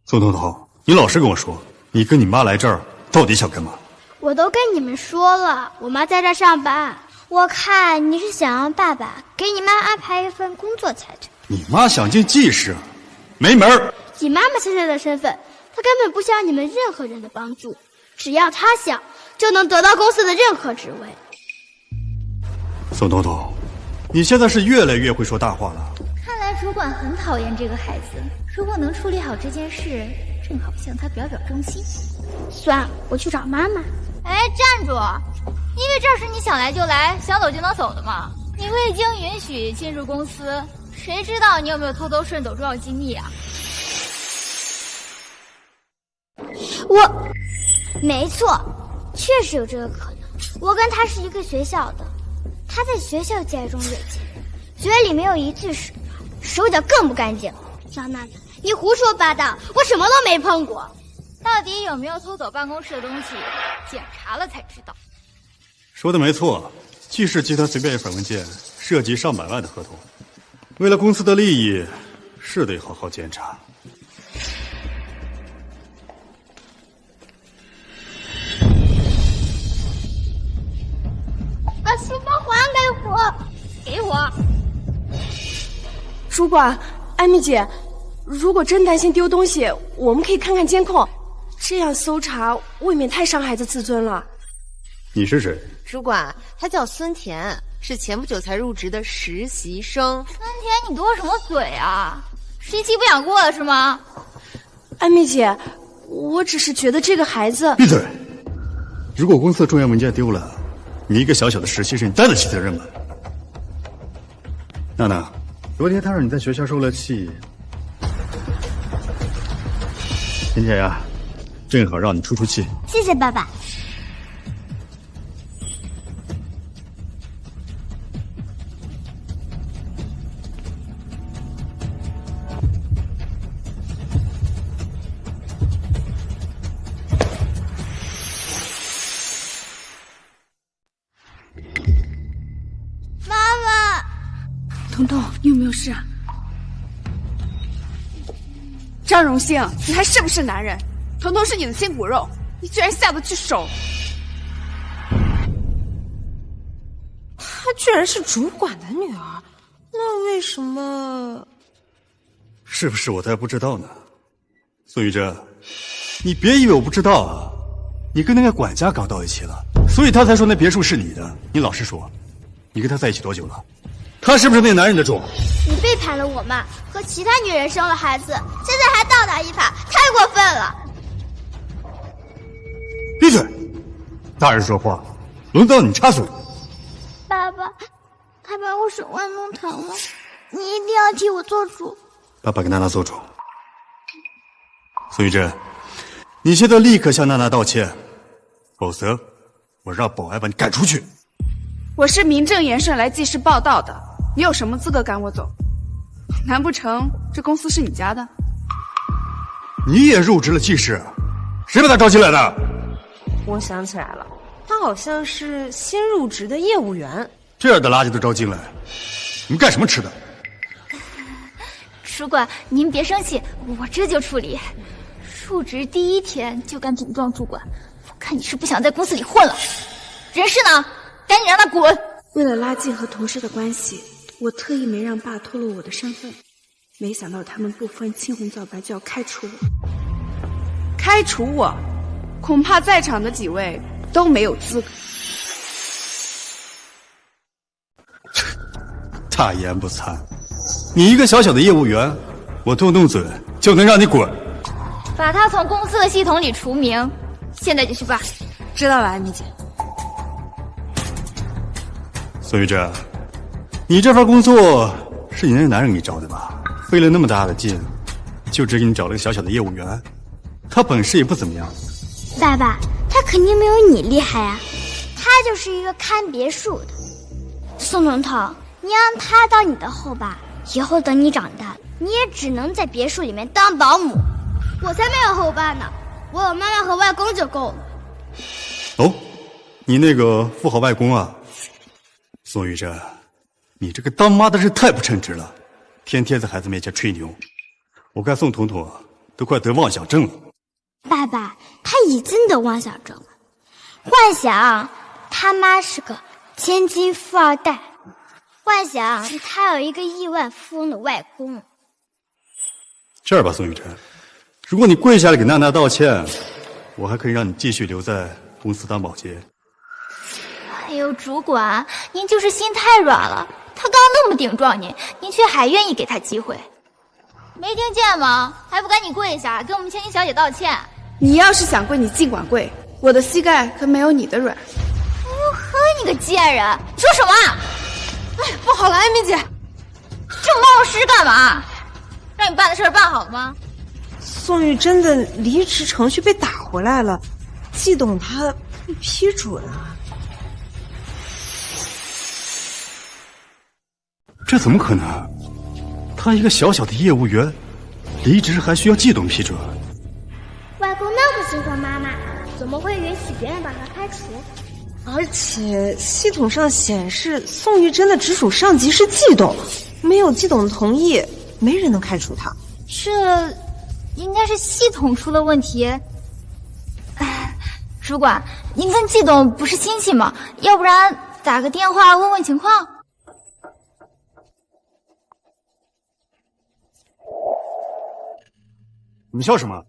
宋彤彤，你老实跟我说，你跟你妈来这儿到底想干嘛？我都跟你们说了，我妈在这儿上班。我看你是想让爸爸给你妈安排一份工作才对。你妈想进季氏，没门儿！以妈妈现在的身份，她根本不需要你们任何人的帮助，只要她想，就能得到公司的任何职位。宋彤彤，你现在是越来越会说大话了。看来主管很讨厌这个孩子。如果能处理好这件事，正好向他表表忠心。算了，我去找妈妈。哎，站住！因为这儿是你想来就来，想走就能走的吗？你未经允许进入公司，谁知道你有没有偷偷顺走重要机密啊？没错，确实有这个可能。我跟他是一个学校的，他在学校界中越界，嘴里没有一句实话，手脚更不干净。张娜娜，你胡说八道，我什么都没碰过。到底有没有偷走办公室的东西，检查了才知道。说的没错，季氏集团随便一份文件，涉及上百万的合同，为了公司的利益，是得好好检查。把书包还给我！给我！主管，艾米姐，如果真担心丢东西，我们可以看看监控，这样搜查未免太伤孩子自尊了。你是谁？主管，他叫孙田，是前不久才入职的实习生。孙田，你多什么嘴啊？实习期不想过了是吗？艾米姐，我只是觉得这个孩子……闭嘴！如果公司的重要文件丢了，你一个小小的实习生，你担得起责任吗？娜娜，昨天他让你在学校受了气，今天呀，正好让你出出气。谢谢爸爸。彤彤，你有没有事啊？张荣兴，你还是不是男人？彤彤是你的亲骨肉，你居然下得去手！她居然是主管的女儿，那为什么？是不是我才不知道呢？宋玉珍，你别以为我不知道啊！你跟那个管家搞到一起了，所以他才说那别墅是你的。你老实说，你跟他在一起多久了？他是不是那男人的种？你背叛了我妈，和其他女人生了孩子，现在还倒打一耙，太过分了！闭嘴！大人说话，轮到你插嘴。爸爸，他把我手腕弄疼了，你一定要替我做主。爸爸给娜娜做主。宋玉珍，你现在立刻向娜娜道歉，否则我让保安把你赶出去。我是名正言顺来记事报道的，你有什么资格赶我走？难不成这公司是你家的？你也入职了记事，谁把他招进来的？我想起来了，他好像是新入职的业务员。这样的垃圾都招进来，你们干什么吃的？主管，您别生气，我这就处理。入职第一天就敢顶撞主管，我看你是不想在公司里混了。人事呢？赶紧让他滚！为了拉近和同事的关系，我特意没让爸透露我的身份，没想到他们不分青红皂白就要开除我。开除我，恐怕在场的几位都没有资格。大言不惭！你一个小小的业务员，我动动嘴就能让你滚？把他从公司的系统里除名，现在就去办。知道了，艾米姐。宋玉珍，你这份工作是你那个男人给找的吧？费了那么大的劲，就只给你找了个小小的业务员，他本事也不怎么样。爸爸，他肯定没有你厉害啊，他就是一个看别墅的。宋彤彤，你让他当你的后爸，以后等你长大了，你也只能在别墅里面当保姆。我才没有后爸呢，我有妈妈和外公就够了。哦，你那个富豪外公啊？宋玉珍，你这个当妈的是太不称职了，天天在孩子面前吹牛，我看宋彤彤都快得妄想症了。爸爸，他已经得妄想症了，幻想他妈是个千金富二代，幻想他有一个亿万富翁的外公。这样吧，宋玉珍，如果你跪下来给娜娜道歉，我还可以让你继续留在公司当保洁。哎呦，主管，您就是心太软了。他刚那么顶撞您，您却还愿意给他机会。没听见吗？还不赶紧跪下，给我们千金小姐道歉！你要是想跪，你尽管跪，我的膝盖可没有你的软。哎呦呵，你个贱人，你说什么？哎，不好了，艾米姐，这么冒失干嘛？让你办的事办好了吗？宋玉珍的离职程序被打回来了，季董他不批准啊。这怎么可能？他一个小小的业务员，离职还需要季董批准？外公那么心疼妈妈，怎么会允许别人把他开除？而且系统上显示宋玉珍的直属上级是季董，没有季董同意，没人能开除他。这应该是系统出了问题。主管，您跟季董不是亲戚吗？要不然打个电话问问情况。你们笑什么？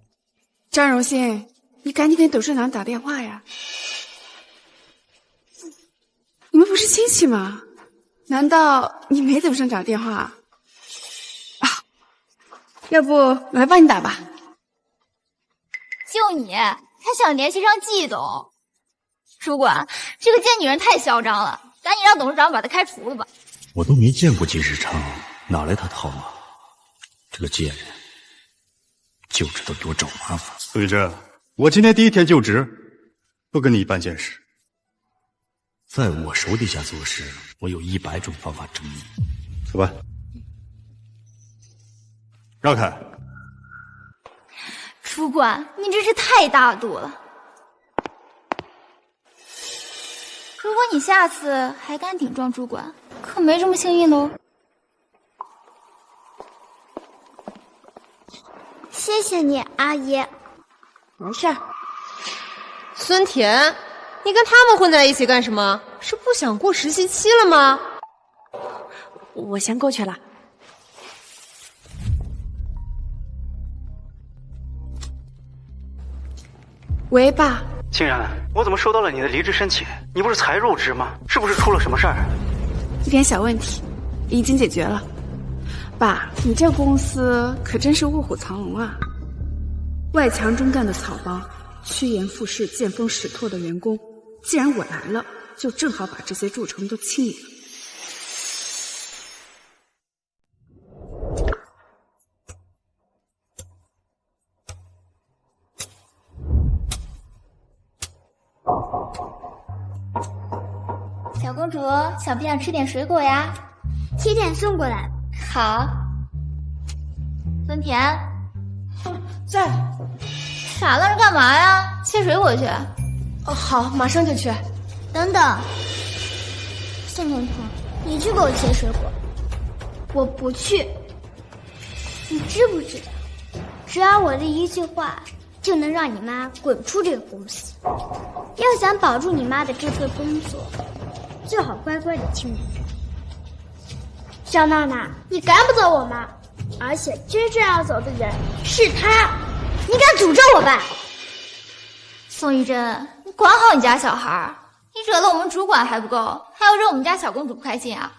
张荣信，你赶紧给董事长打电话呀！你们不是亲戚吗？难道你没怎么上打电话啊？要不我来帮你打吧。就你还想联系上季董？主管，这个贱女人太嚣张了，赶紧让董事长把她开除了吧。我都没见过季世昌，哪来他套马？这个贱人就知道给我找麻烦。苏玉珍，我今天第一天就职，不跟你办件事。在我手底下做事，我有100种方法证明。走吧，让开。主管，你真是太大度了。如果你下次还敢顶撞主管，可没这么幸运喽。谢谢你，阿姨。没事儿。孙田，你跟他们混在一起干什么？是不想过实习期了吗？我先过去了。喂，爸。竟然，我怎么收到了你的离职申请？你不是才入职吗？是不是出了什么事儿？一点小问题，已经解决了。爸，你这公司可真是卧虎藏龙啊！外强中干的草包，趋炎附势、见风使舵的员工，既然我来了，就正好把这些蛀虫都清理了。小公主，想不想吃点水果呀？7点送过来。好。孙田，在。傻愣着干嘛呀？切水果去。哦，好，马上就去。等等，宋彤彤，你去给我切水果。我不去。你知不知道，只要我的一句话，就能让你妈滚出这个公司。要想保住你妈的这份工作，最好乖乖的听我的。小娜娜，你赶不走我妈，而且真正要走的人是她，你敢诅咒我吧？宋玉珍，你管好你家小孩，你惹了我们主管还不够，还要惹我们家小公主不开心啊！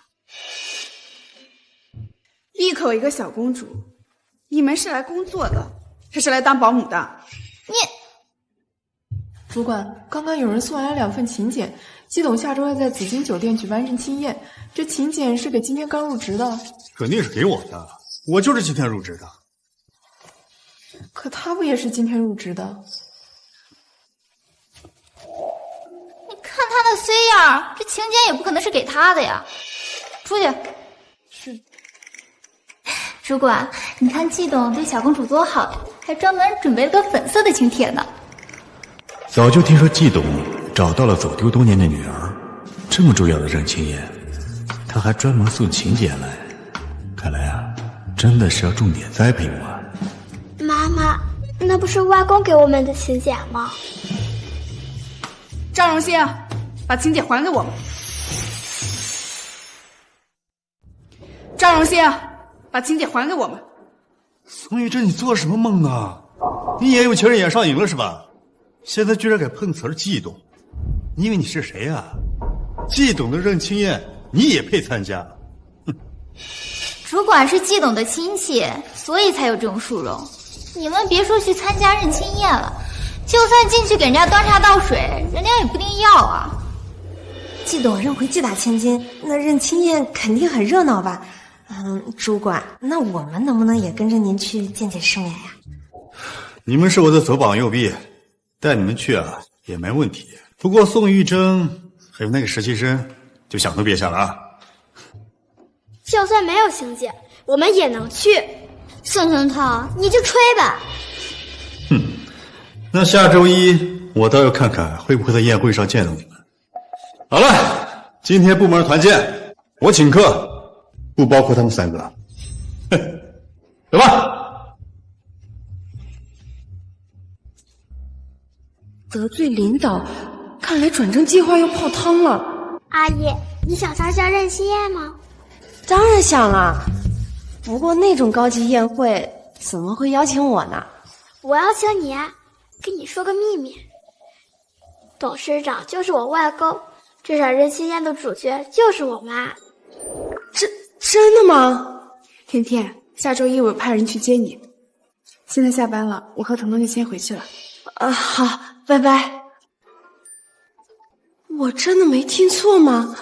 一口一个小公主，你们是来工作的，还是来当保姆的？你。主管，刚刚有人送来了2份请柬，季董下周要在紫金酒店举办认亲宴，这请柬是给今天刚入职的。肯定是给我的，我就是今天入职的。可他不也是今天入职的？你看他那衰样，这请柬也不可能是给他的呀。出去。是。主管，你看季董对小公主多好呀，还专门准备了个粉色的请帖呢。早就听说季董找到了走丢多年的女儿，这么重要的认亲宴，他还专门送请柬来，看来啊，真的是要重点栽培我。妈妈，那不是外公给我们的请柬吗？张荣兴，把请柬还给我们。张荣兴，把请柬还给我们。宋玉珍，你做什么梦呢？你演有情人演上瘾了是吧？现在居然敢碰瓷儿季董，你以为你是谁啊？季董的认亲宴你也配参加？哼！主管是季董的亲戚，所以才有这种殊荣。你们别说去参加认亲宴了，就算进去给人家端茶倒水，人家也不一定要啊。季董认回季大千金，那认亲宴肯定很热闹吧？主管，那我们能不能也跟着您去见见盛爷呀？你们是我的左膀右臂，带你们去啊也没问题。不过宋玉珍还有那个实习生，就想都别想了啊！就算没有请柬，我们也能去。宋彤彤，你就吹吧。那下周一我倒要看看会不会在宴会上见到你们。好了，今天部门团建，我请客，不包括他们3个。走吧。得罪领导，看来转正计划要泡汤了。阿姨，你想参加认亲宴吗？当然想了，不过那种高级宴会怎么会邀请我呢？我邀请你啊，跟你说个秘密，董事长就是我外公，这场认亲宴的主角就是我妈。真的吗？甜甜，下周一我派人去接你。现在下班了，我和彤彤就先回去了。好，拜拜。我真的没听错吗？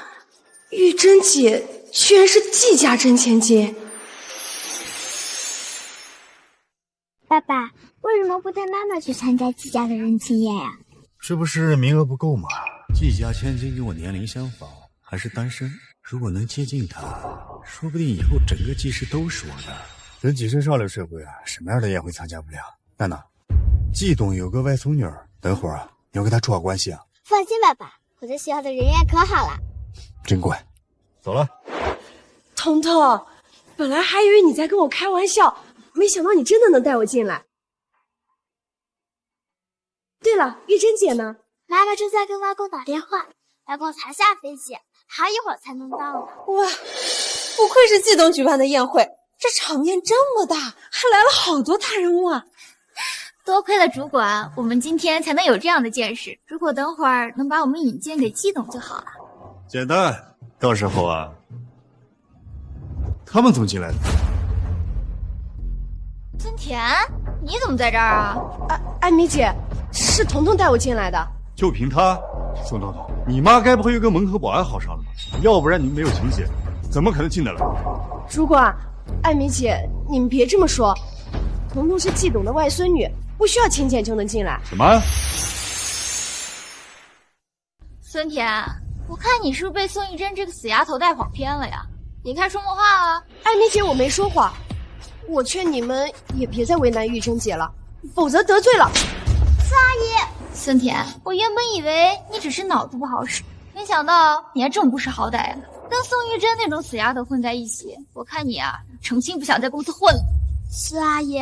玉珍姐居然是季家真千金。爸爸，为什么不带妈妈去参加季家的认亲宴呀？这不是名额不够吗？季家千金跟我年龄相仿，还是单身，如果能接近她，说不定以后整个季氏都是我的。人跻身上流社会啊，什么样的宴会参加不了？娜娜，季董有个外孙女儿，等会儿啊，你要跟她处好关系啊。放心，爸爸，我在学校的人缘可好了。真乖。走了。彤彤，本来还以为你在跟我开玩笑，没想到你真的能带我进来。对了，玉珍姐呢？妈妈正在跟外公打电话，外公才下飞机，还一会儿才能到呢。哇，不愧是季董举办的宴会，这场面这么大，还来了好多大人物啊！多亏了主管，我们今天才能有这样的见识。如果等会儿能把我们引荐给季董就好了。简单，到时候啊，他们总进来的。孙田，你怎么在这儿啊？艾米姐，是彤彤带我进来的。就凭他，宋彤彤，你妈该不会又跟门口保安好上了吧？要不然你们没有请柬，怎么可能进得来？主管，艾米姐，你们别这么说，彤彤是季董的外孙女，不需要请柬就能进来。什么？孙田，我看你是不是被宋玉珍这个死丫头带跑偏了呀？你开说梦话了？艾米姐，我没说谎，我劝你们也别再为难玉珍姐了，否则得罪了四阿姨。孙田，我原本以为你只是脑子不好使，没想到你还这么不识好歹呀！跟宋玉珍那种死丫头混在一起，我看你啊，成心不想在公司混了。四阿姨，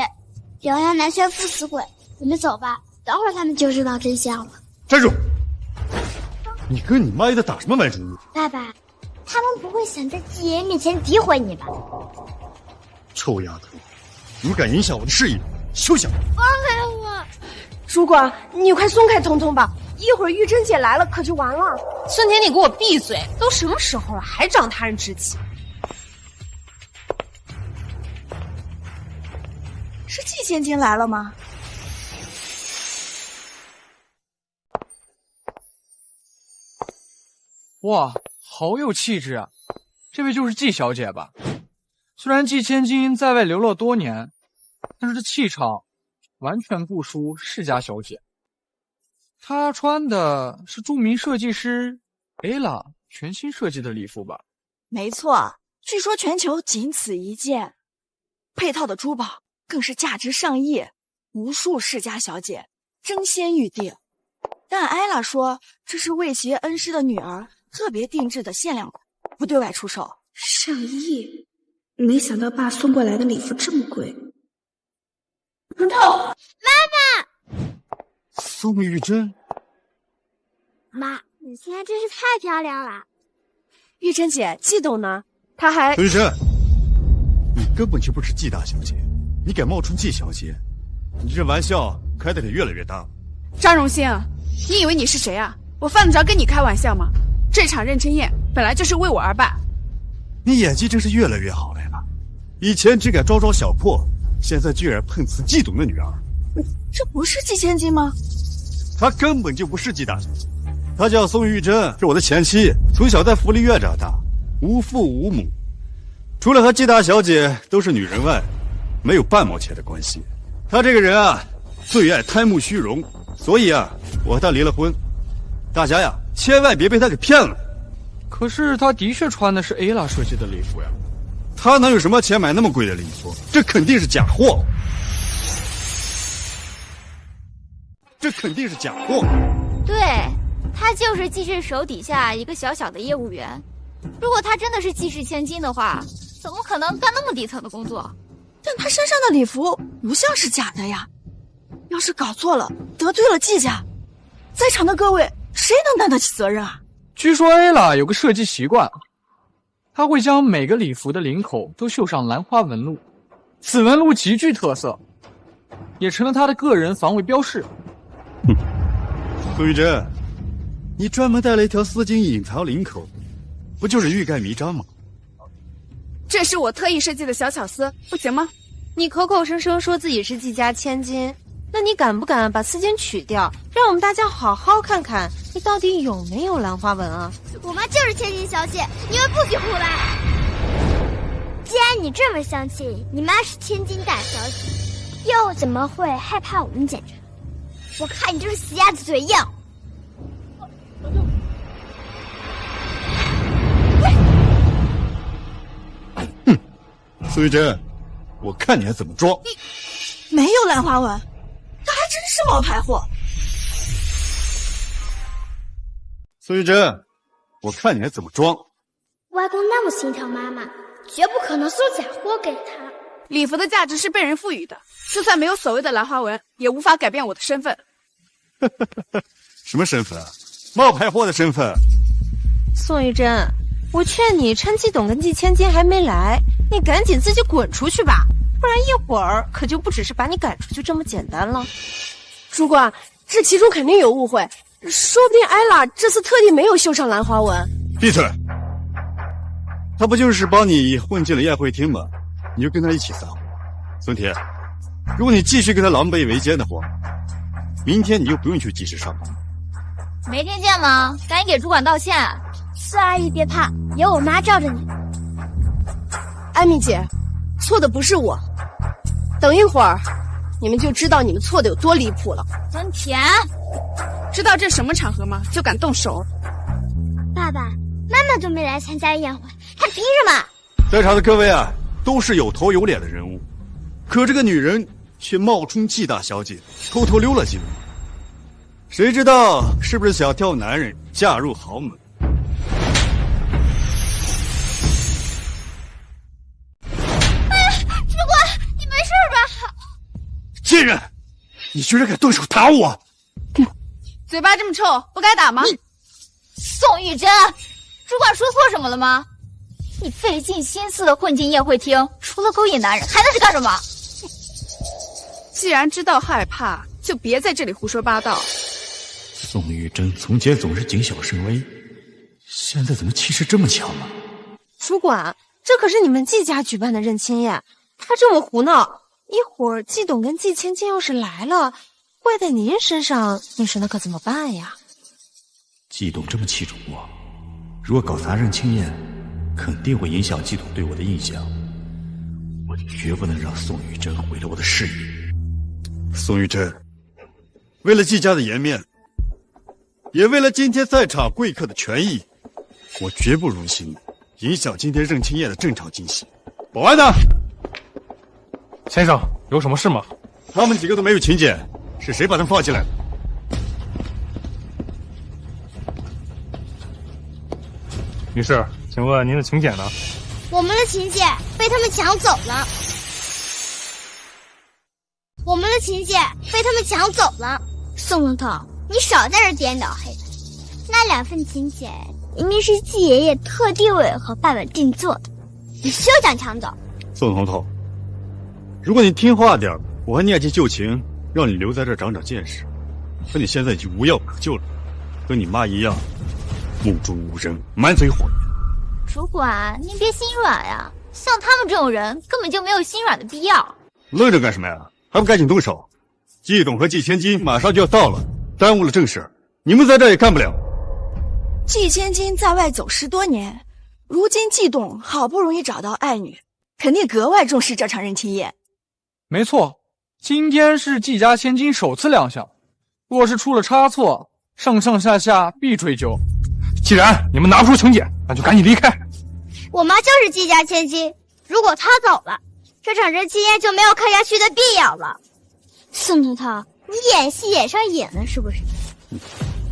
辽阳南轩父死鬼，我们走吧，等会儿他们就知道真相了。站住！你跟你妈也在打什么歪主意？爸爸，他们不会想在季爷面前诋毁你吧？臭丫头，你敢影响我的事业，休想！放开我！主管，你快松开彤彤吧，一会儿玉珍姐来了可就完了。孙田，你给我闭嘴！都什么时候了，还长他人志气？是季千金来了吗？哇，好有气质啊！这位就是季小姐吧？虽然季千金在外流落多年，但是这气场完全不输世家小姐。她穿的是著名设计师 Ella 全新设计的礼服吧？没错，据说全球仅此一件，配套的珠宝更是价值上亿，无数世家小姐争先预定。但艾拉说这是为携恩师的女儿特别定制的限量款，不对外出售。上亿，没想到爸送过来的礼服这么贵。彤彤，妈妈，宋玉珍，妈，你今天真是太漂亮了。玉珍姐，季董呢？他还……宋玉珍，你根本就不是季大小姐，你敢冒充季小姐，你这玩笑开得可越来越大。张荣兴，你以为你是谁啊？我犯得着跟你开玩笑吗？这场认亲宴本来就是为我而办。你演技真是越来越好了呀！以前只敢招招小破，现在居然碰瓷季董的女儿。这不是季千金吗？她根本就不是季大小姐，她叫宋玉珍，是我的前妻，从小在福利院长大，无父无母，除了和季大小姐都是女人外，没有半毛钱的关系。她这个人啊，最爱贪慕虚荣，所以啊，我和她离了婚。大家呀，千万别被她给骗了。可是她的确穿的是 Ella 设计的礼服呀。她哪有什么钱买那么贵的礼服？这肯定是假货。这肯定是假货。对，他就是季氏手底下一个小小的业务员。如果他真的是季氏千金的话，怎么可能干那么底层的工作？但他身上的礼服不像是假的呀。要是搞错了，得罪了季家，在场的各位谁能担得起责任啊？据说 Ella 有个设计习惯，她会将每个礼服的领口都绣上兰花纹路，此纹路极具特色，也成了她的个人防卫标识。苏玉珍，你专门带了一条丝巾隐藏领口，不就是欲盖弥彰吗？这是我特意设计的小巧思，不行吗？你口口声声说自己是季家千金，那你敢不敢把丝巾取掉，让我们大家好好看看你到底有没有兰花纹啊？我妈就是千金小姐，你们不许胡来！既然你这么相信你妈是千金大小姐，又怎么会害怕我们检查？我看你就是死鸭子嘴硬。苏玉珍，我看你还怎么装？没有兰花纹，他还真是冒牌货。苏玉珍，我看你还怎么装？外公那么心疼妈妈，绝不可能送假货给她。礼服的价值是被人赋予的，就算没有所谓的兰花纹，也无法改变我的身份。什么身份？冒牌货的身份。宋玉珍，我劝你趁季董跟季千金还没来，你赶紧自己滚出去吧，不然一会儿可就不只是把你赶出去这么简单了。主管，这其中肯定有误会，说不定艾拉这次特地没有绣上兰花纹。闭嘴！他不就是帮你混进了宴会厅吗？你就跟他一起撒谎。孙铁，如果你继续跟他狼狈为奸的话，明天你就不用去集市上班。没听见吗？赶紧给主管道歉。是阿姨别怕，有我妈罩着你。艾米姐，错的不是我，等一会儿你们就知道你们错的有多离谱了。孙田，知道这什么场合吗？就敢动手？爸爸妈妈都没来参加宴会，他凭什么？在场的各位啊，都是有头有脸的人物，可这个女人却冒充季大小姐，偷偷溜了进来。谁知道是不是想挑男人嫁入豪门？主管，你没事吧？贱人，你居然敢动手打我！嘴巴这么臭，不该打吗？宋玉珍，主管说错什么了吗？你费尽心思的混进宴会厅，除了勾引男人，还能是干什么？既然知道害怕，就别在这里胡说八道。宋玉珍从前总是谨小慎微，现在怎么气势这么强啊？主管，这可是你们季家举办的认亲宴，他这么胡闹，一会儿季董跟季千金要是来了，怪在您身上，你说那可怎么办呀？季董这么器重我，如果搞砸认亲宴，肯定会影响季董对我的印象。我绝不能让宋玉珍毁了我的事业。宋玉珍，为了季家的颜面，也为了今天在场贵客的权益，我绝不容心影响今天认亲宴的正常进行。保安呢？先生，有什么事吗？他们几个都没有请柬，是谁把他们放进来的？女士，请问您的请柬呢？我们的请柬被他们抢走了。我们的请柬被他们抢走了。宋总统，你少在这颠倒黑白。那2份请柬明明是季爷爷特地为我和爸爸定做的，你休想抢走。宋总统，如果你听话点，我还念及旧情，让你留在这儿长长见识。可你现在已经无药可救了，跟你妈一样，目中无人，满嘴谎言。主管，您别心软呀。像他们这种人根本就没有心软的必要。愣着干什么呀？还不赶紧动手！季董和季千金马上就要到了，耽误了正事，你们在这也干不了。季千金在外走10多年，如今季董好不容易找到爱女，肯定格外重视这场认亲宴。没错，今天是季家千金首次亮相，若是出了差错，上上下下必追究。既然你们拿不出请柬，那就赶紧离开。我妈就是季家千金，如果她走了，这场认亲宴就没有开下去的必要了。宋彤彤，你演戏演上瘾了是不是？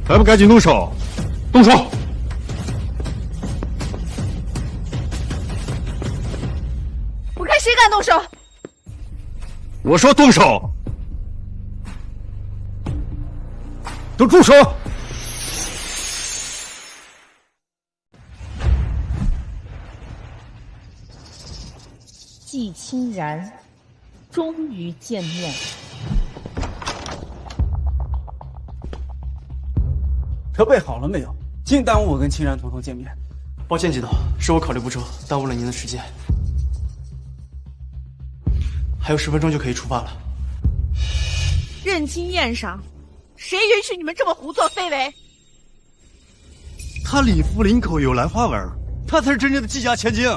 还不赶紧动手！动手！我看谁敢动手！我说动手！都住手！季清然，终于见面。车备好了没有？净耽误我跟清然彤彤见面。抱歉，季董，是我考虑不周，耽误了您的时间。还有10分钟就可以出发了。认亲宴上，谁允许你们这么胡作非为？他礼服领口有兰花纹，他才是真正的季家千金。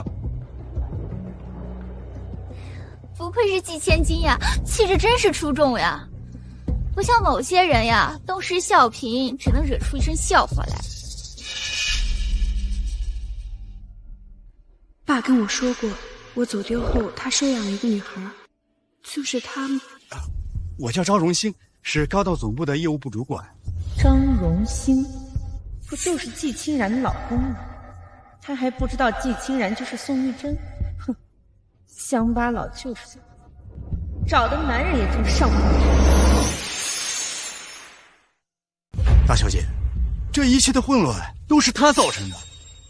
不愧是季千金呀，气质真是出众呀！不像某些人呀，东施效颦，只能惹出一身笑话来。爸跟我说过，我走丢后，他收养了一个女孩，就是她吗？我叫张荣兴，是高道总部的业务部主管。张荣兴，不就是季清然的老公吗？他还不知道季清然就是宋玉珍。哼，乡巴佬就是这样，找的男人也就上不了。大小姐，这一切的混乱都是他造成的。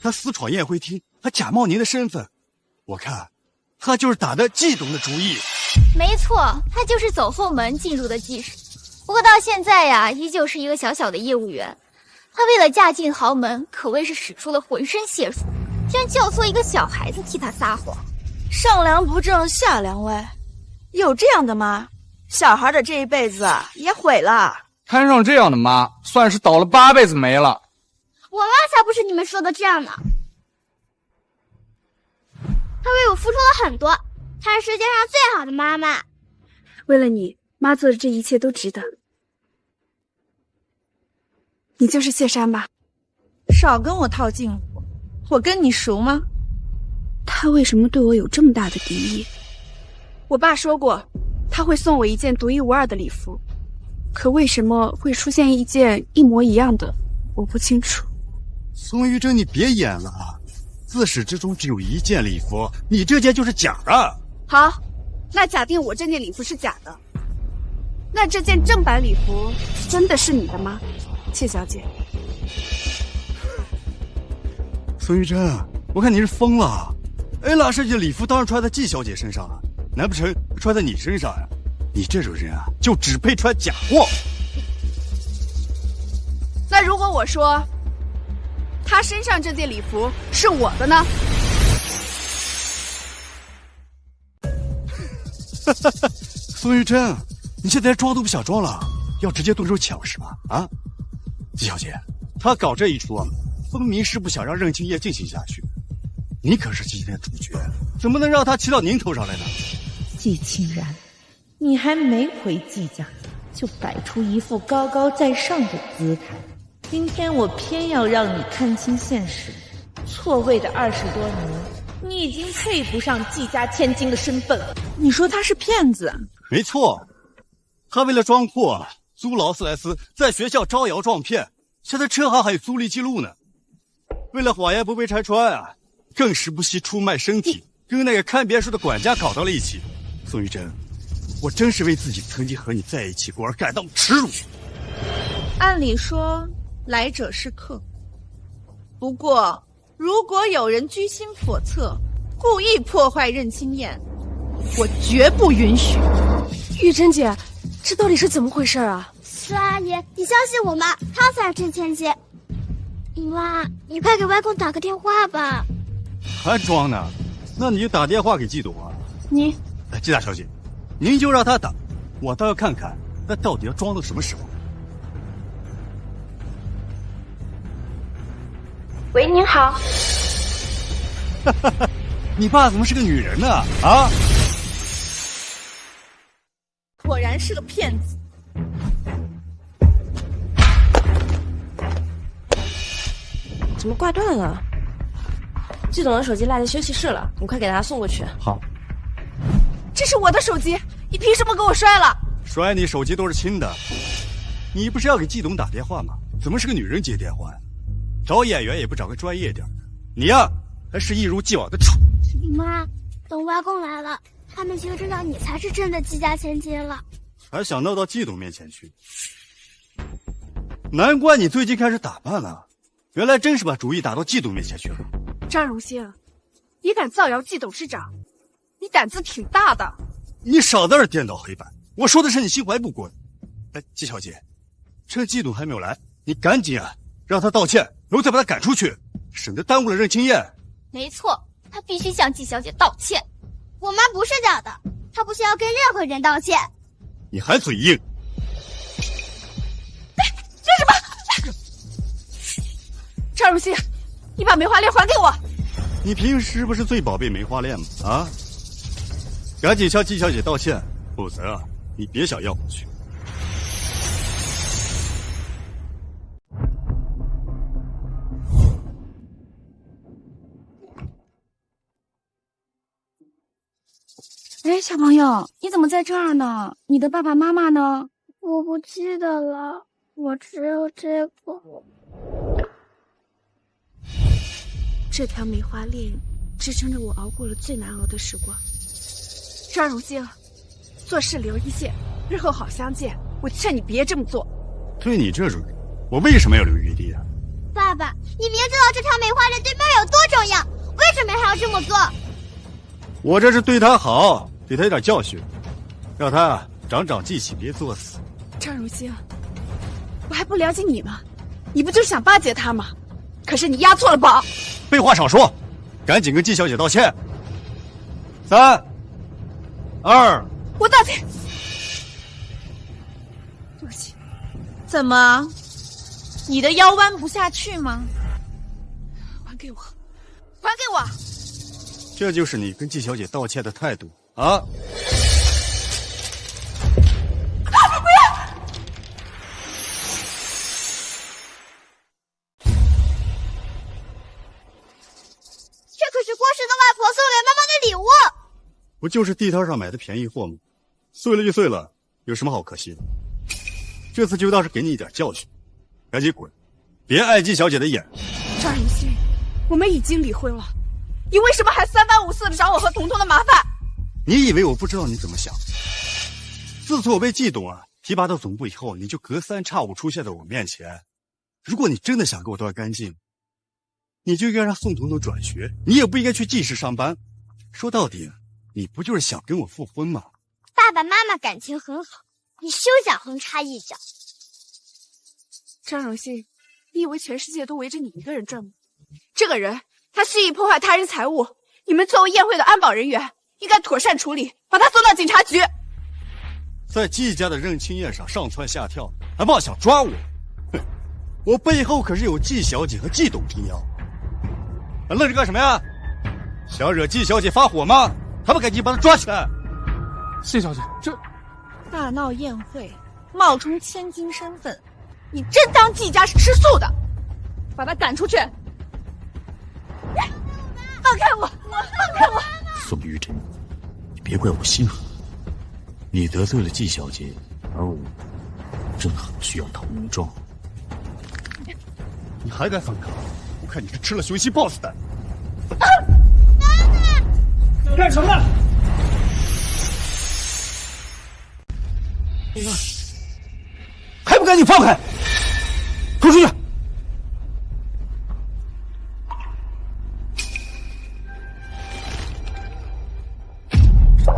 他私闯宴会厅，还假冒您的身份，我看他就是打的季董的主意。没错，他就是走后门进入的季氏，不过到现在呀，依旧是一个小小的业务员。他为了嫁进豪门，可谓是使出了浑身解数，竟然教唆一个小孩子替他撒谎。上梁不正下梁歪，有这样的妈，小孩的这一辈子也毁了。摊上这样的妈，算是倒了8辈子霉了。我妈才不是你们说的这样呢，她为我付出了很多，她是世界上最好的妈妈。为了你，妈做的这一切都值得。你就是谢山吧？少跟我套近乎，我跟你熟吗？他为什么对我有这么大的敌意？我爸说过，他会送我一件独一无二的礼服，可为什么会出现一件一模一样的，我不清楚。宋玉珍，你别演了，自始至终只有一件礼服，你这件就是假的。好，那假定我这件礼服是假的，那这件正版礼服真的是你的吗，谢小姐？宋玉珍，我看你是疯了。ella这件礼服当然穿在季小姐身上了，难不成穿在你身上呀？你这种人啊，就只配穿假货。那如果我说他身上这件礼服是我的呢？宋玉珍，你现在装都不想装了，要直接动手抢是吧？啊，季小姐，他搞这一出啊，分明是不想让认亲宴进行下去。你可是今天的主角，怎么能让他骑到您头上来呢？季清然，你还没回季家，就摆出一副高高在上的姿态。今天我偏要让你看清现实，错位的20多年，你已经配不上季家千金的身份了。你说他是骗子？没错，他为了装酷，租劳斯莱斯在学校招摇撞骗，现在车行还有租赁记录呢。为了谎言不被拆穿啊，更是不惜出卖身体，跟那个看别墅的管家搞到了一起。宋玉珍，我真是为自己曾经和你在一起过而感到耻辱。按理说来者是客，不过如果有人居心叵测，故意破坏认亲宴，我绝不允许。玉珍姐，这到底是怎么回事啊？苏阿姨，你相信我妈，她才是真千金。妈，你快给外公打个电话吧。还装呢？那你就打电话给季董啊。你，季大小姐，您就让他打，我倒要看看他到底要装到什么时候。喂，您好。哈哈哈，你爸怎么是个女人呢？啊！果然是个骗子。怎么挂断了？季总的手机落在休息室了，你快给他送过去。好。这是我的手机，你凭什么给我摔了？摔你手机都是亲的，你不是要给季董打电话吗？怎么是个女人接电话呀？找演员也不找个专业点的，你呀还是一如既往的丑。妈，等外公来了，他们就知道你才是真的季家千金了。还想闹到季董面前去？难怪你最近开始打扮了，原来真是把主意打到季董面前去了。张荣兴，你敢造谣季董事长，你胆子挺大的。你少在这颠倒黑白，我说的是你心怀不轨。哎，季小姐，趁季董还没有来，你赶紧让他道歉，然后再把他赶出去，省得耽误了任清燕。没错，他必须向季小姐道歉。我妈不是假的，她不需要跟任何人道歉。你还嘴硬？干什么？张荣兴，你把梅花链还给我！你平时不是最宝贝梅花链吗？啊！赶紧向季小姐道歉，否则你别想要回去。哎，小朋友，你怎么在这儿呢？你的爸爸妈妈呢？我不记得了，我只有这个。这条梅花链支撑着我熬过了最难熬的时光。张荣兴，做事留一线，日后好相见。我劝你别这么做。对你这种人，我为什么要留余地啊？爸爸，你明知道这条梅花链对妹有多重要，为什么还要这么做？我这是对他好，给他一点教训，让他长长记性，别作死。张荣兴，我还不了解你吗？你不就是想巴结他吗？可是你押错了宝。废话少说，赶紧跟季小姐道歉。3、2，我道歉。对不起。怎么？你的腰弯不下去吗？还给我，还给我！这就是你跟季小姐道歉的态度啊！不要！这可是郭氏的外婆送给妈妈的礼物。不就是地摊上买的便宜货吗？碎了就碎了，有什么好可惜的？这次就当是给你一点教训，赶紧滚，别碍季小姐的眼。张荣兴，我们已经离婚了，你为什么还三番五次的找我和彤彤的麻烦？你以为我不知道你怎么想？自从我被季董提拔到总部以后，你就隔三差五出现在我面前。如果你真的想跟我断干净，你就应该让宋彤彤转学，你也不应该去季氏上班。说到底，你不就是想跟我复婚吗？爸爸妈妈感情很好，你休想横插一脚。张荣兴，你以为全世界都围着你一个人转吗？这个人，他蓄意破坏他人财物，你们作为宴会的安保人员，应该妥善处理，把他送到警察局。在季家的认亲宴上上蹿下跳，还妄想抓我？哼！我背后可是有季小姐和季董撑腰。还愣着干什么呀？想惹季小姐发火吗？还不赶紧把她抓起来！谢小姐，这大闹宴会，冒充千金身份，你真当季家是吃素的？把他赶出去！放开我！放开我！宋玉珍，你别怪我心狠，你得罪了季小姐，而我正好需要讨名状。你还敢反抗？我看你是吃了雄心豹子胆！干什么？还不赶紧放开！拖出去！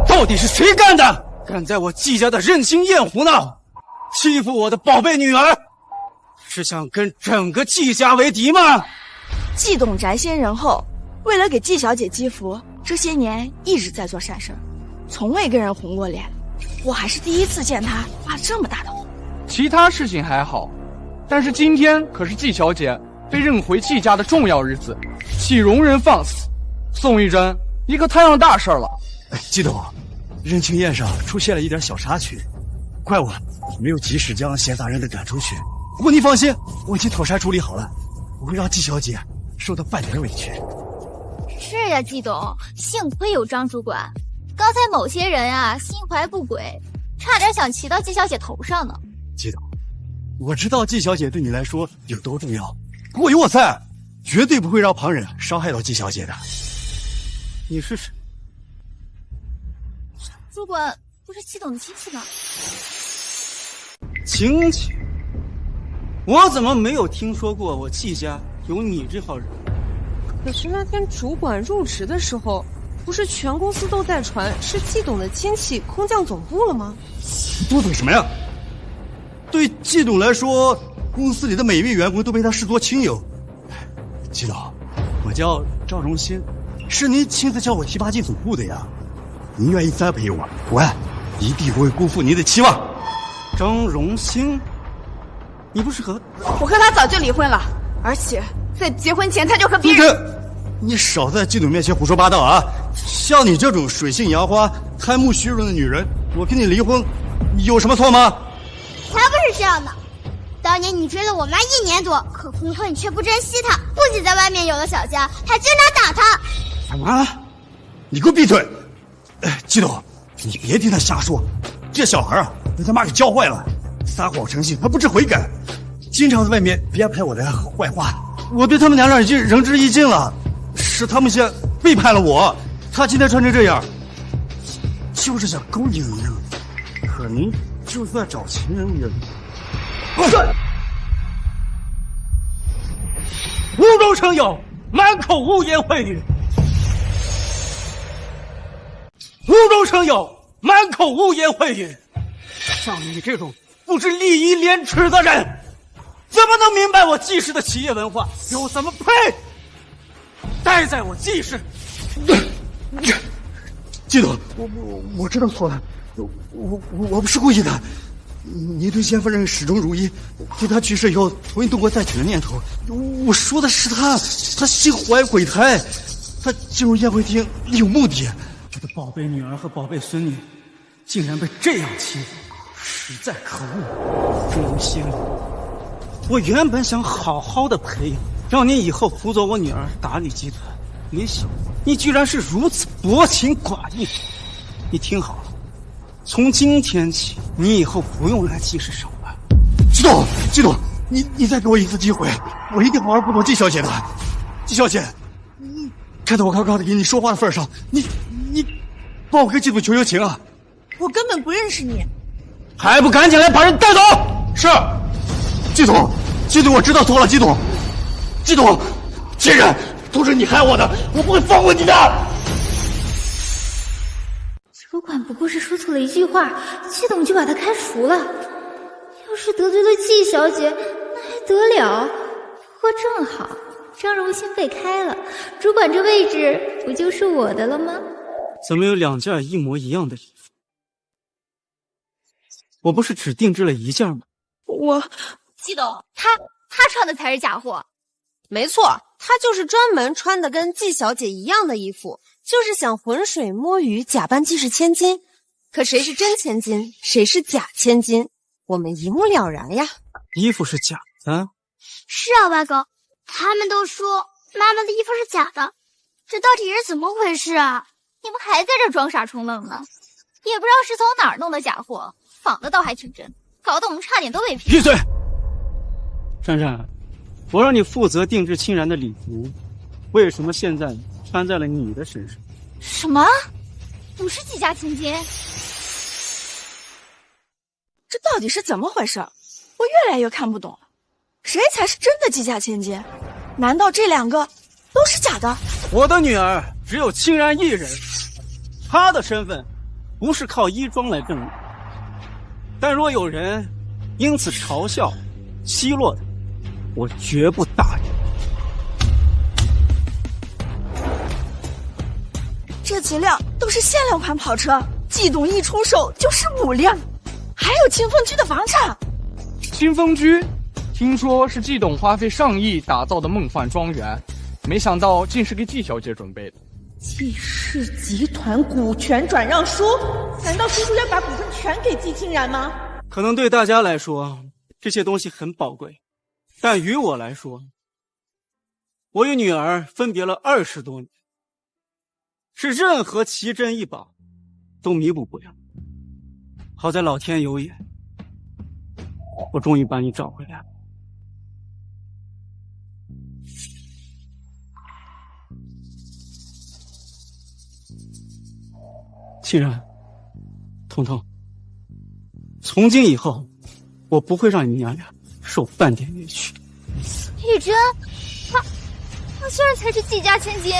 到底是谁干的？敢在我季家的任清宴胡闹，欺负我的宝贝女儿，是想跟整个季家为敌吗？季董宅先人后，为了给季小姐积福，这些年一直在做善事，从未跟人红过脸，我还是第一次见他发这么大的火。其他事情还好，但是今天可是季小姐被认回季家的重要日子，岂容人放肆？宋玉珍，你可摊上大事了！季董，认亲宴上出现了一点小插曲，怪我没有及时将闲杂人等赶出去。不过您放心，我已经妥善处理好了，不会让季小姐受到半点委屈。是呀，季董，幸亏有张主管，刚才某些人啊心怀不轨，差点想骑到季小姐头上呢。季董，我知道季小姐对你来说有多重要，不过有我在，绝对不会让旁人伤害到季小姐的。你是谁？主管不是季董的亲戚吗？亲戚？我怎么没有听说过我季家有你这号人？可是那天主管入职的时候，不是全公司都在传是季董的亲戚空降总部了吗？多嘴什么呀？对季董来说，公司里的每一位员工都被他视作亲友。季董，我叫赵荣新，是您亲自叫我提拔进总部的呀。您愿意栽培我，我一定不会辜负您的期望。张荣兴，你不是和……我和他早就离婚了，而且在结婚前他就和别人……你少在季董面前胡说八道啊！像你这种水性杨花、贪慕虚荣的女人，我跟你离婚，有什么错吗？才不是这样的！当年你追了我妈1年多，可婚后你却不珍惜她，不仅在外面有了小家，还经常打她。什么？你给我闭嘴！季董，你别听他瞎说，这小孩啊，被他妈给教坏了，撒谎成性，还不知悔改，经常在外面编排我的坏话。我对他们娘俩已经仁至义尽了，是他们先背叛了我。他今天穿成这样，就是想勾引您。可您就算找情人也……无中生有，满口污言秽语。无中生有，满口污言秽语。像你这种不知礼义廉耻的人，怎么能明白我季氏的企业文化？又怎么配待在我季氏？季董，我知道错了，我不是故意的。你对先夫人始终如一，对他去世以后从未动过再娶的念头。我说的是他心怀鬼胎，他进入宴会厅有目的。我的宝贝女儿和宝贝孙女竟然被这样欺负，实在可恶！钟荣兴，我原本想好好的培养，让你以后辅佐我女儿打理集团，没想你居然是如此薄情寡义。你听好了，从今天起，你以后不用来季氏上班。季董，你再给我一次机会，我一定好好辅佐季小姐的。季小姐，看在我刚刚的给你说话的份上，你帮我跟季总求求情啊！我根本不认识你，还不赶紧来把人带走！是，季总，我知道错了，季总，贱人，都是你害我的，我不会放过你的。主管不过是说错了一句话，季董就把他开除了。要是得罪了季小姐，那还得了？不过正好，张荣兴被开了，主管这位置不就是我的了吗？怎么有2件一模一样的衣服？我不是只定制了1件吗？季董，他穿的才是假货。没错，他就是专门穿的跟季小姐一样的衣服，就是想浑水摸鱼，假扮季氏千金。可谁是真千金，谁是假千金，我们一目了然呀。衣服是假的？是啊，外公，他们都说妈妈的衣服是假的，这到底是怎么回事啊？你们还在这装傻充愣呢？也不知道是从哪儿弄的假货，仿的倒还挺真，搞得我们差点都被骗。闭嘴！珊珊，我让你负责定制清然的礼服，为什么现在穿在了你的身上？什么？不是季家千金？这到底是怎么回事？我越来越看不懂了，谁才是真的季家千金？难道这2个都是假的？我的女儿只有清然一人，她的身份不是靠衣装来证明。但若有人因此嘲笑、奚落她，我绝不大其量都是限量款跑车，季董一出手就是5辆，还有清风居的房产。清风居，听说是季董花费上亿打造的梦幻庄园，没想到竟是给季小姐准备的。季氏集团股权转让书，难道叔叔要把股份全给季清然吗？可能对大家来说，这些东西很宝贵，但于我来说，我与女儿分别了20多年，是任何奇珍异宝都弥补不了。好在老天有眼，我终于把你找回来了。清然，彤彤，从今以后，我不会让你娘俩受半点委屈。玉珍，她虽然才是季家千金，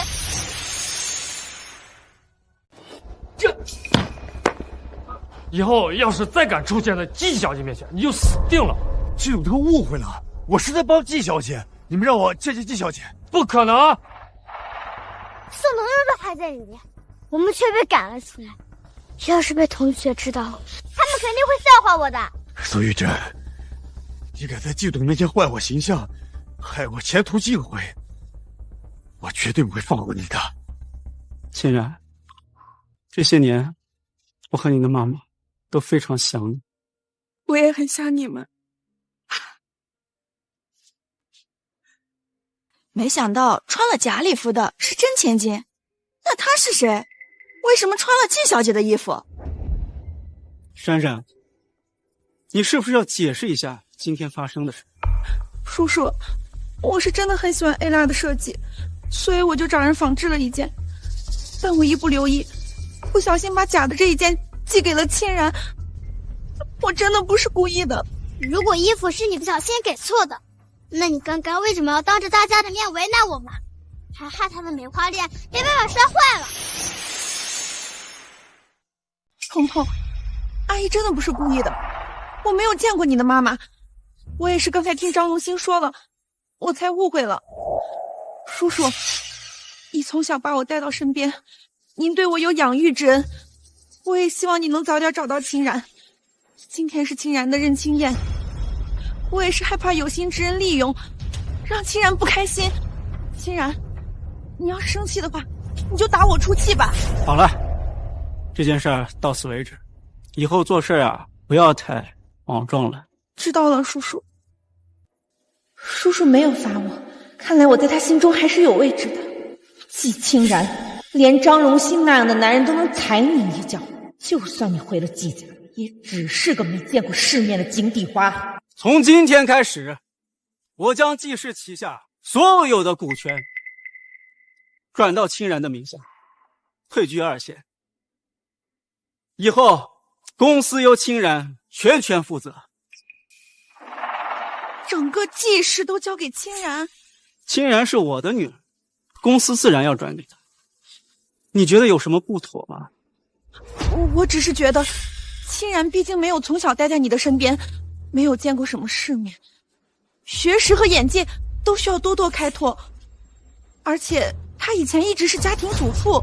以后要是再敢出现在季小姐面前，你就死定了。季董他误会了，我是在帮季小姐，你们让我见见季小姐。不可能！宋彤又都还在里面，我们却被赶了出来。要是被同学知道，他们肯定会笑话我的。苏玉珍，你敢在季董面前坏我形象，害我前途尽毁，我绝对不会放过你的。清然，这些年，我和你的妈妈都非常想你。我也很想你们。没想到穿了假礼服的是真千金，那她是谁？为什么穿了季小姐的衣服？珊珊，你是不是要解释一下今天发生的事？叔叔，我是真的很喜欢 A 拉的设计，所以我就找人仿制了一件，但我一不留意，不小心把假的这一件寄给了清然。我真的不是故意的。如果衣服是你不小心给错的，那你刚刚为什么要当着大家的面为难我们，还害他的梅花链被爸爸摔坏了？彤彤，阿姨真的不是故意的，我没有见过你的妈妈，我也是刚才听张龙兴说了，我才误会了。叔叔，你从小把我带到身边，您对我有养育之恩，我也希望你能早点找到清然。今天是清然的认亲宴，我也是害怕有心之人利用，让清然不开心。清然，你要是生气的话，你就打我出气吧。好了，这件事儿到此为止，以后做事啊不要太莽撞了。知道了，叔叔。叔叔没有罚我，看来我在他心中还是有位置的。季清然，连张荣兴那样的男人都能踩你一脚，就算你回了季家，也只是个没见过世面的井底花。从今天开始，我将季氏旗下所有的股权转到清然的名下，退居2线。以后公司由清然全权负责。整个季氏都交给清然？清然是我的女儿，公司自然要转给她。你觉得有什么不妥吗？我只是觉得清然毕竟没有从小待在你的身边，没有见过什么世面，学识和眼界都需要多多开拓。而且他以前一直是家庭主妇，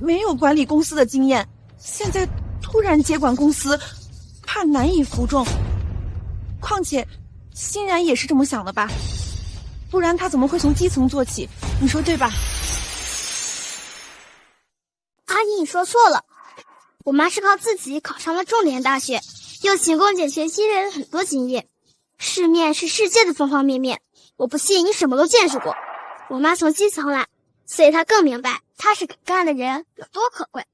没有管理公司的经验，现在突然接管公司，怕难以服众。况且欣然也是这么想的吧，不然他怎么会从基层做起？你说对吧？阿姨，你说错了，我妈是靠自己考上了重点大学，又勤工俭学积累了很多经验。世面是世界的方方面面，我不信你什么都见识过。我妈从基层来，所以她更明白踏实肯干的人有多可贵，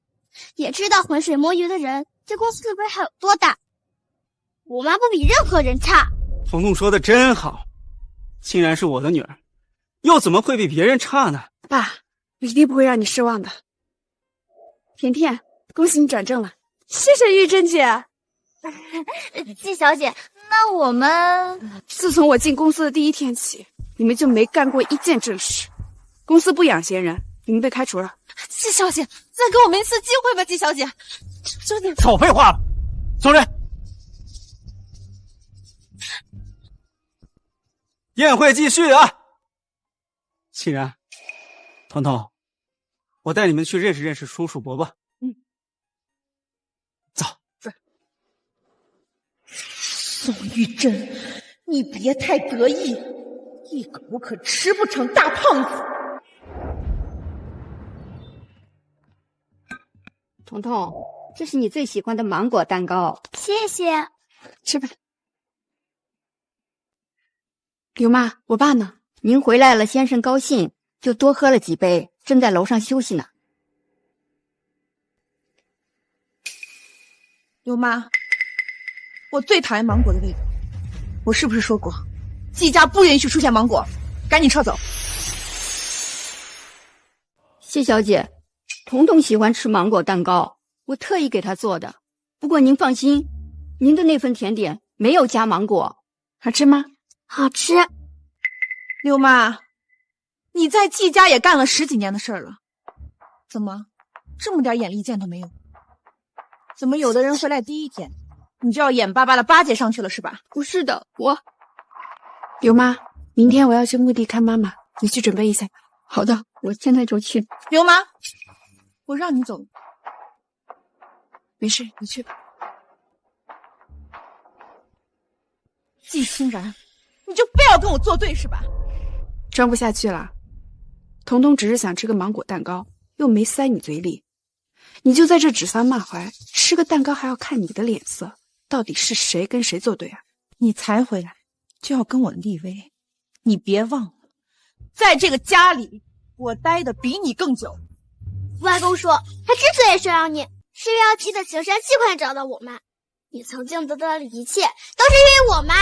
也知道浑水摸鱼的人对公司的危害有多大。我妈不比任何人差。彤彤说的真好，欣然是我的女儿，又怎么会比别人差呢？爸，我一定不会让你失望的。甜甜，恭喜你转正了，谢谢玉珍姐。季小姐，那我们……自从我进公司的第一天起，你们就没干过一件正事，公司不养闲人，你们被开除了。季小姐，再给我们一次机会吧，季小姐。小姐，少废话了，走人。宴会继续啊！欣然，彤彤，我带你们去认识认识叔叔伯伯。走。宋玉珍，你别太得意，一口可吃不成大胖子。彤彤，这是你最喜欢的芒果蛋糕，谢谢。吃吧。刘妈，我爸呢？您回来了，先生高兴，就多喝了几杯，正在楼上休息呢。刘妈，我最讨厌芒果的味道。我是不是说过，季家不允许出现芒果？赶紧撤走。谢小姐，彤彤喜欢吃芒果蛋糕，我特意给她做的。不过您放心，您的那份甜点没有加芒果。好吃吗？好吃。刘妈，你在季家也干了10几年的事儿了，怎么这么点眼力见都没有？怎么有的人回来第一天，你就要眼巴巴的巴结上去了是吧？不是的，我。刘妈，明天我要去墓地看妈妈，你去准备一下。好的，我现在就去。刘妈，我让你走。没事，你去吧。季欣然，你就非要跟我作对是吧？装不下去了。彤彤只是想吃个芒果蛋糕，又没塞你嘴里，你就在这指桑骂槐，吃个蛋糕还要看你的脸色，到底是谁跟谁作对啊？你才回来就要跟我立威，你别忘了，在这个家里我待的比你更久。外公说，他之所以收养你，是因为要记得行善尽快找到我妈。你曾经得到的一切，都是因为我妈。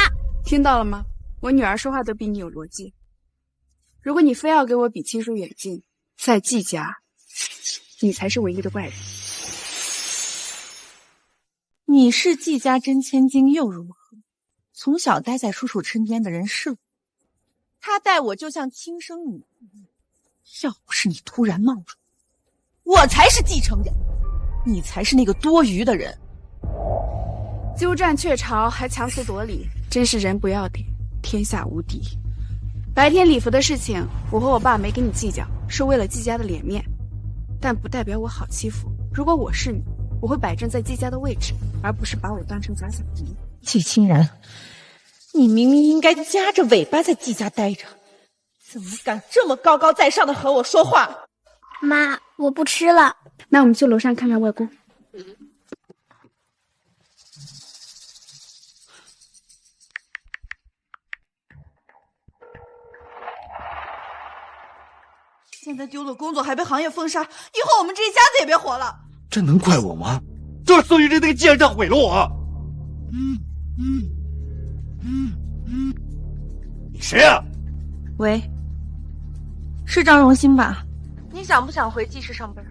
听到了吗？我女儿说话都比你有逻辑。如果你非要跟我比亲疏远近，在季家，你才是唯一的怪人。你是季家真千金又如何？从小待在叔叔身边的人是我，他待我就像亲生女儿。要不是你突然冒出，我才是继承人，你才是那个多余的人。鸠占鹊巢还强词夺理，真是人不要脸，天下无敌。白天礼服的事情，我和我爸没跟你计较，是为了季家的脸面，但不代表我好欺负。如果我是你，我会摆正在季家的位置，而不是把我当成假想敌。季欣然，你明明应该夹着尾巴在季家待着，怎么敢这么高高在上的和我说话？妈，我不吃了。那我们去楼上看看外公。现在丢了工作还被行业封杀，以后我们这一家子也别活了。这能怪我吗？都是宋玉珍那个贱账毁了我。你谁啊？喂，是张荣新吧？你想不想回季氏上班？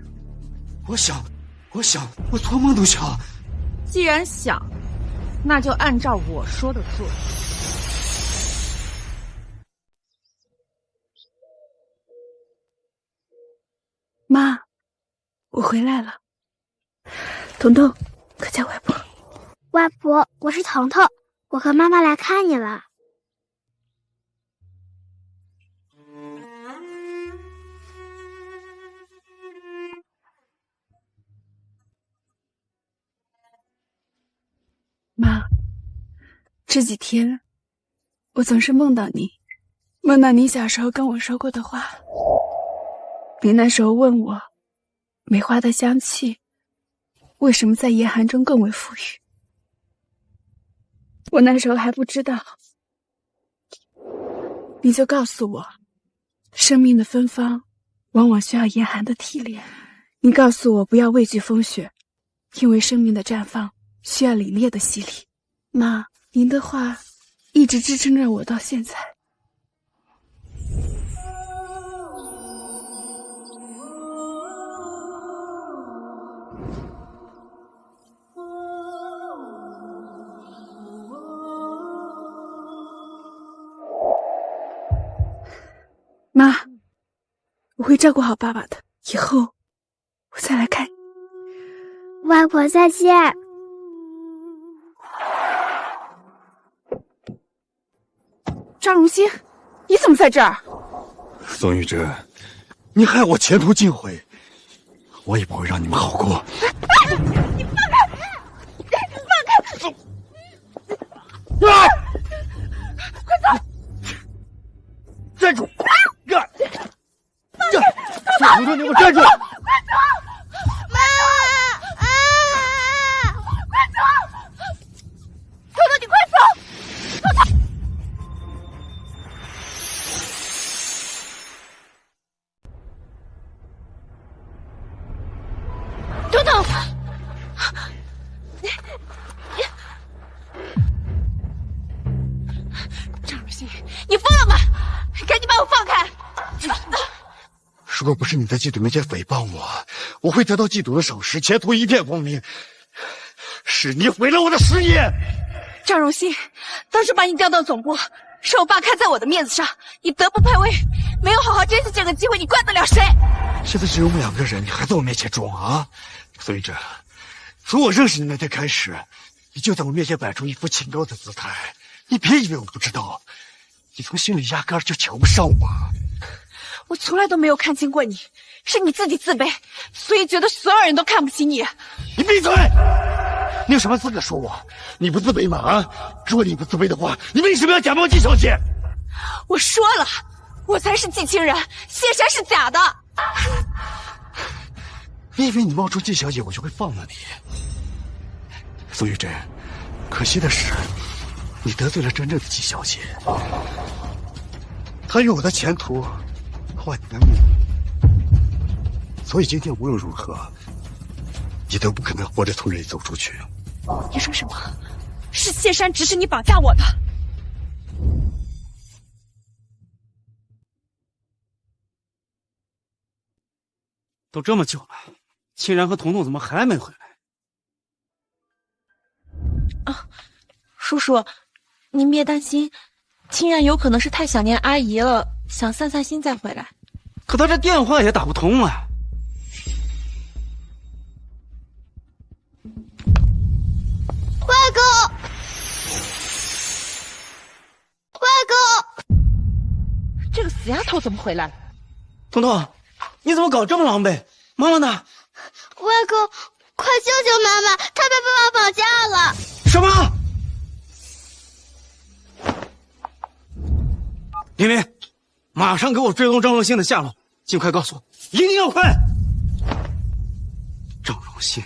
我想，我做梦都想。既然想，那就按照我说的做。妈，我回来了。彤彤，快叫外婆。外婆，我是彤彤，我和妈妈来看你了。妈，这几天我总是梦到你，梦到你小时候跟我说过的话。你那时候问我，梅花的香气为什么在严寒中更为馥郁？我那时候还不知道，你就告诉我，生命的芬芳往往需要严寒的提炼。你告诉我不要畏惧风雪，因为生命的绽放需要凛冽的洗礼。妈，您的话一直支撑着我到现在。妈，我会照顾好爸爸的，以后我再来看你。外婆再见。张荣新，你怎么在这儿？宋玉珍，你害我前途尽毁，我也不会让你们好过。你放开！你放开！啊！快走！站住！放开！我说你给我站住！快走！妈妈！快走！豆豆，你快走！豆豆。豆豆，张如新，你疯了吗？赶紧把我放开！如果不是你在季董面前诽谤我，我会得到季董的赏识，前途一片光明。是你毁了我的事业。张如新，当初把你调到总部，是我爸看在我的面子上，你德不配位，没有好好珍惜这个机会，你怪得了谁？现在只有我们两个人，你还在我面前装啊？所以从我认识你那天开始，你就在我面前摆出一副清高的姿态。你别以为我不知道，你从心里压根儿就瞧不上我。我从来都没有看清过你，是你自己自卑，所以觉得所有人都看不起你。你闭嘴！你有什么资格说我？你不自卑吗？啊！如果你不自卑的话，你为什么要假冒季小姐？我说了，我才是季清然，谢山是假的。你以为你冒充季小姐，我就会放了你？苏玉珍，可惜的是，你得罪了真正的季小姐。她用我的前途换你的命，所以今天无论如何，你都不可能活着从这里走出去。你说什么？是谢山指使你绑架我的？都这么久了，清然和彤彤怎么还没回来？啊，叔叔，您别担心，清然有可能是太想念阿姨了，想散散心再回来。可他这电话也打不通啊。外公，外公，这个死丫头怎么回来了？彤彤，你怎么搞这么狼狈？妈妈呢？外公，快救救妈妈，她被爸爸绑架了！什么？琳琳，马上给我追踪张荣信的下落，尽快告诉我，一定要快！张荣信，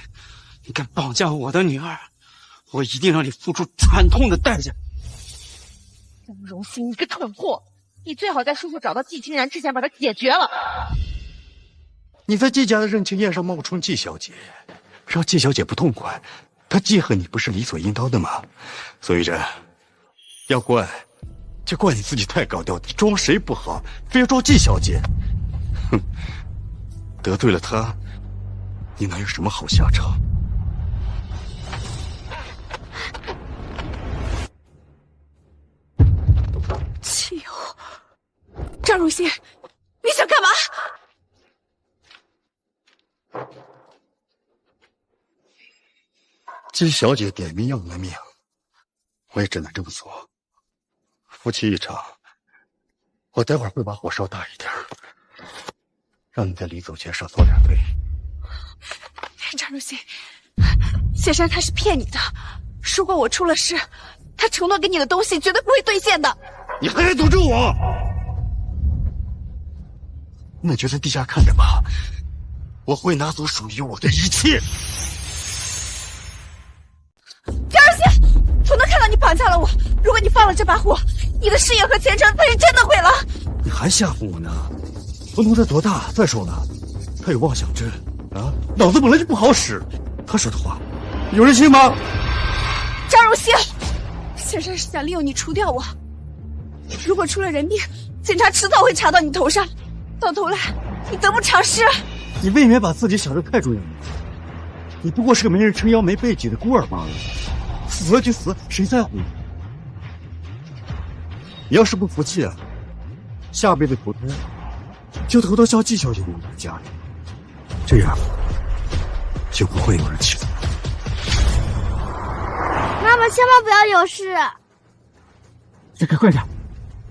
你敢绑架我的女儿，我一定让你付出惨痛的代价！张荣信，你个蠢货！你最好在叔叔找到季清然之前把他解决了。你在季家的认亲宴上冒充季小姐，让季小姐不痛快，她记恨你不是理所应当的吗？所以要怪，就怪你自己太高调，你装谁不好，非要装季小姐。哼，得罪了她，你能有什么好下场？气友，张如新，你想干嘛？季小姐点名要你的命，我也只能这么做。夫妻一场，我待会儿会把火烧大一点，让你在临走前少遭点罪。张如新，谢山他是骗你的，如果我出了事，他承诺给你的东西绝对不会兑现的。你还在诅咒我？那就在地下看着吧，我会拿走属于我的一切。张如新，彤彤看到你绑架了我，如果你放了这把火，你的事业和前程才是真的毁了。你还吓唬我呢？彤彤才多大？再说了，他有妄想症啊，脑子本来就不好使。他说的话，有人信吗？张如新，谢山是想利用你除掉我。如果出了人命，警察迟早会查到你头上，到头来你得不偿失。你未免把自己想得太重要了。你不过是个没人撑腰、没背脊的孤儿罢了，死了就死，谁在乎？你要是不服气啊，下辈子投胎就投到叫季小姐的家里，这样就不会有人气死。妈妈千万不要有事。快点！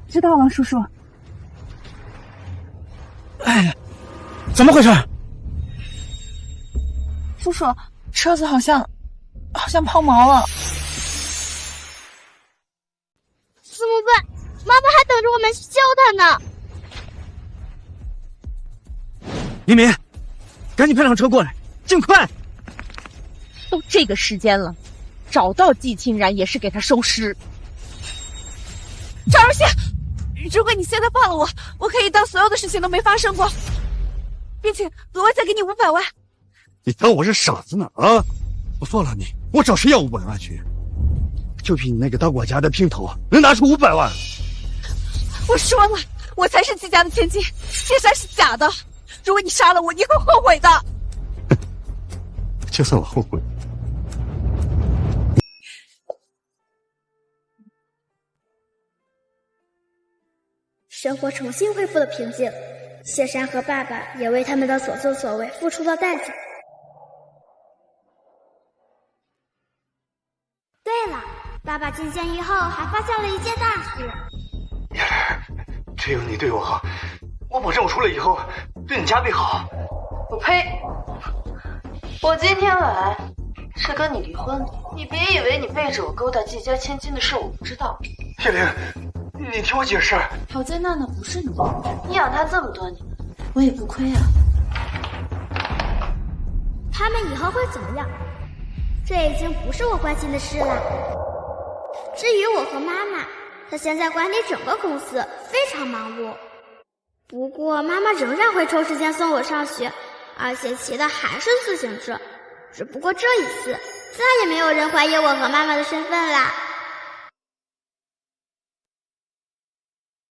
知道了，叔叔。哎，怎么回事？叔叔，车子好像抛锚了。怎么办？妈妈还等着我们去救她呢。明明，赶紧派辆车过来，尽快！都这个时间了，找到季清然也是给他收尸。赵如仙，如果你现在放了我，我可以当所有的事情都没发生过，并且额外再给你500万。你当我是傻子呢啊！我放了你，我找谁要500万去？就凭你那个当管家的姘头，能拿出500万？我说了，我才是季家的千金，叶山是假的。如果你杀了我，你会后悔的。就算我后悔，生活重新恢复了平静，谢山和爸爸也为他们的所作所为付出了代价。对了，爸爸进监狱后还发现了一件大事。叶儿，只有你对我好，我保证我出来以后对你加倍好。我呸！我今天来是跟你离婚的，你别以为你背着我勾搭季家千金的事我不知道。叶灵，你听我解释。好在娜娜不是你，你养她这么多年，我也不亏啊。他们以后会怎么样？这已经不是我关心的事了。至于我和妈妈，她现在管理整个公司，非常忙碌。不过妈妈仍然会抽时间送我上学，而且骑的还是自行车。只不过这一次，再也没有人怀疑我和妈妈的身份啦。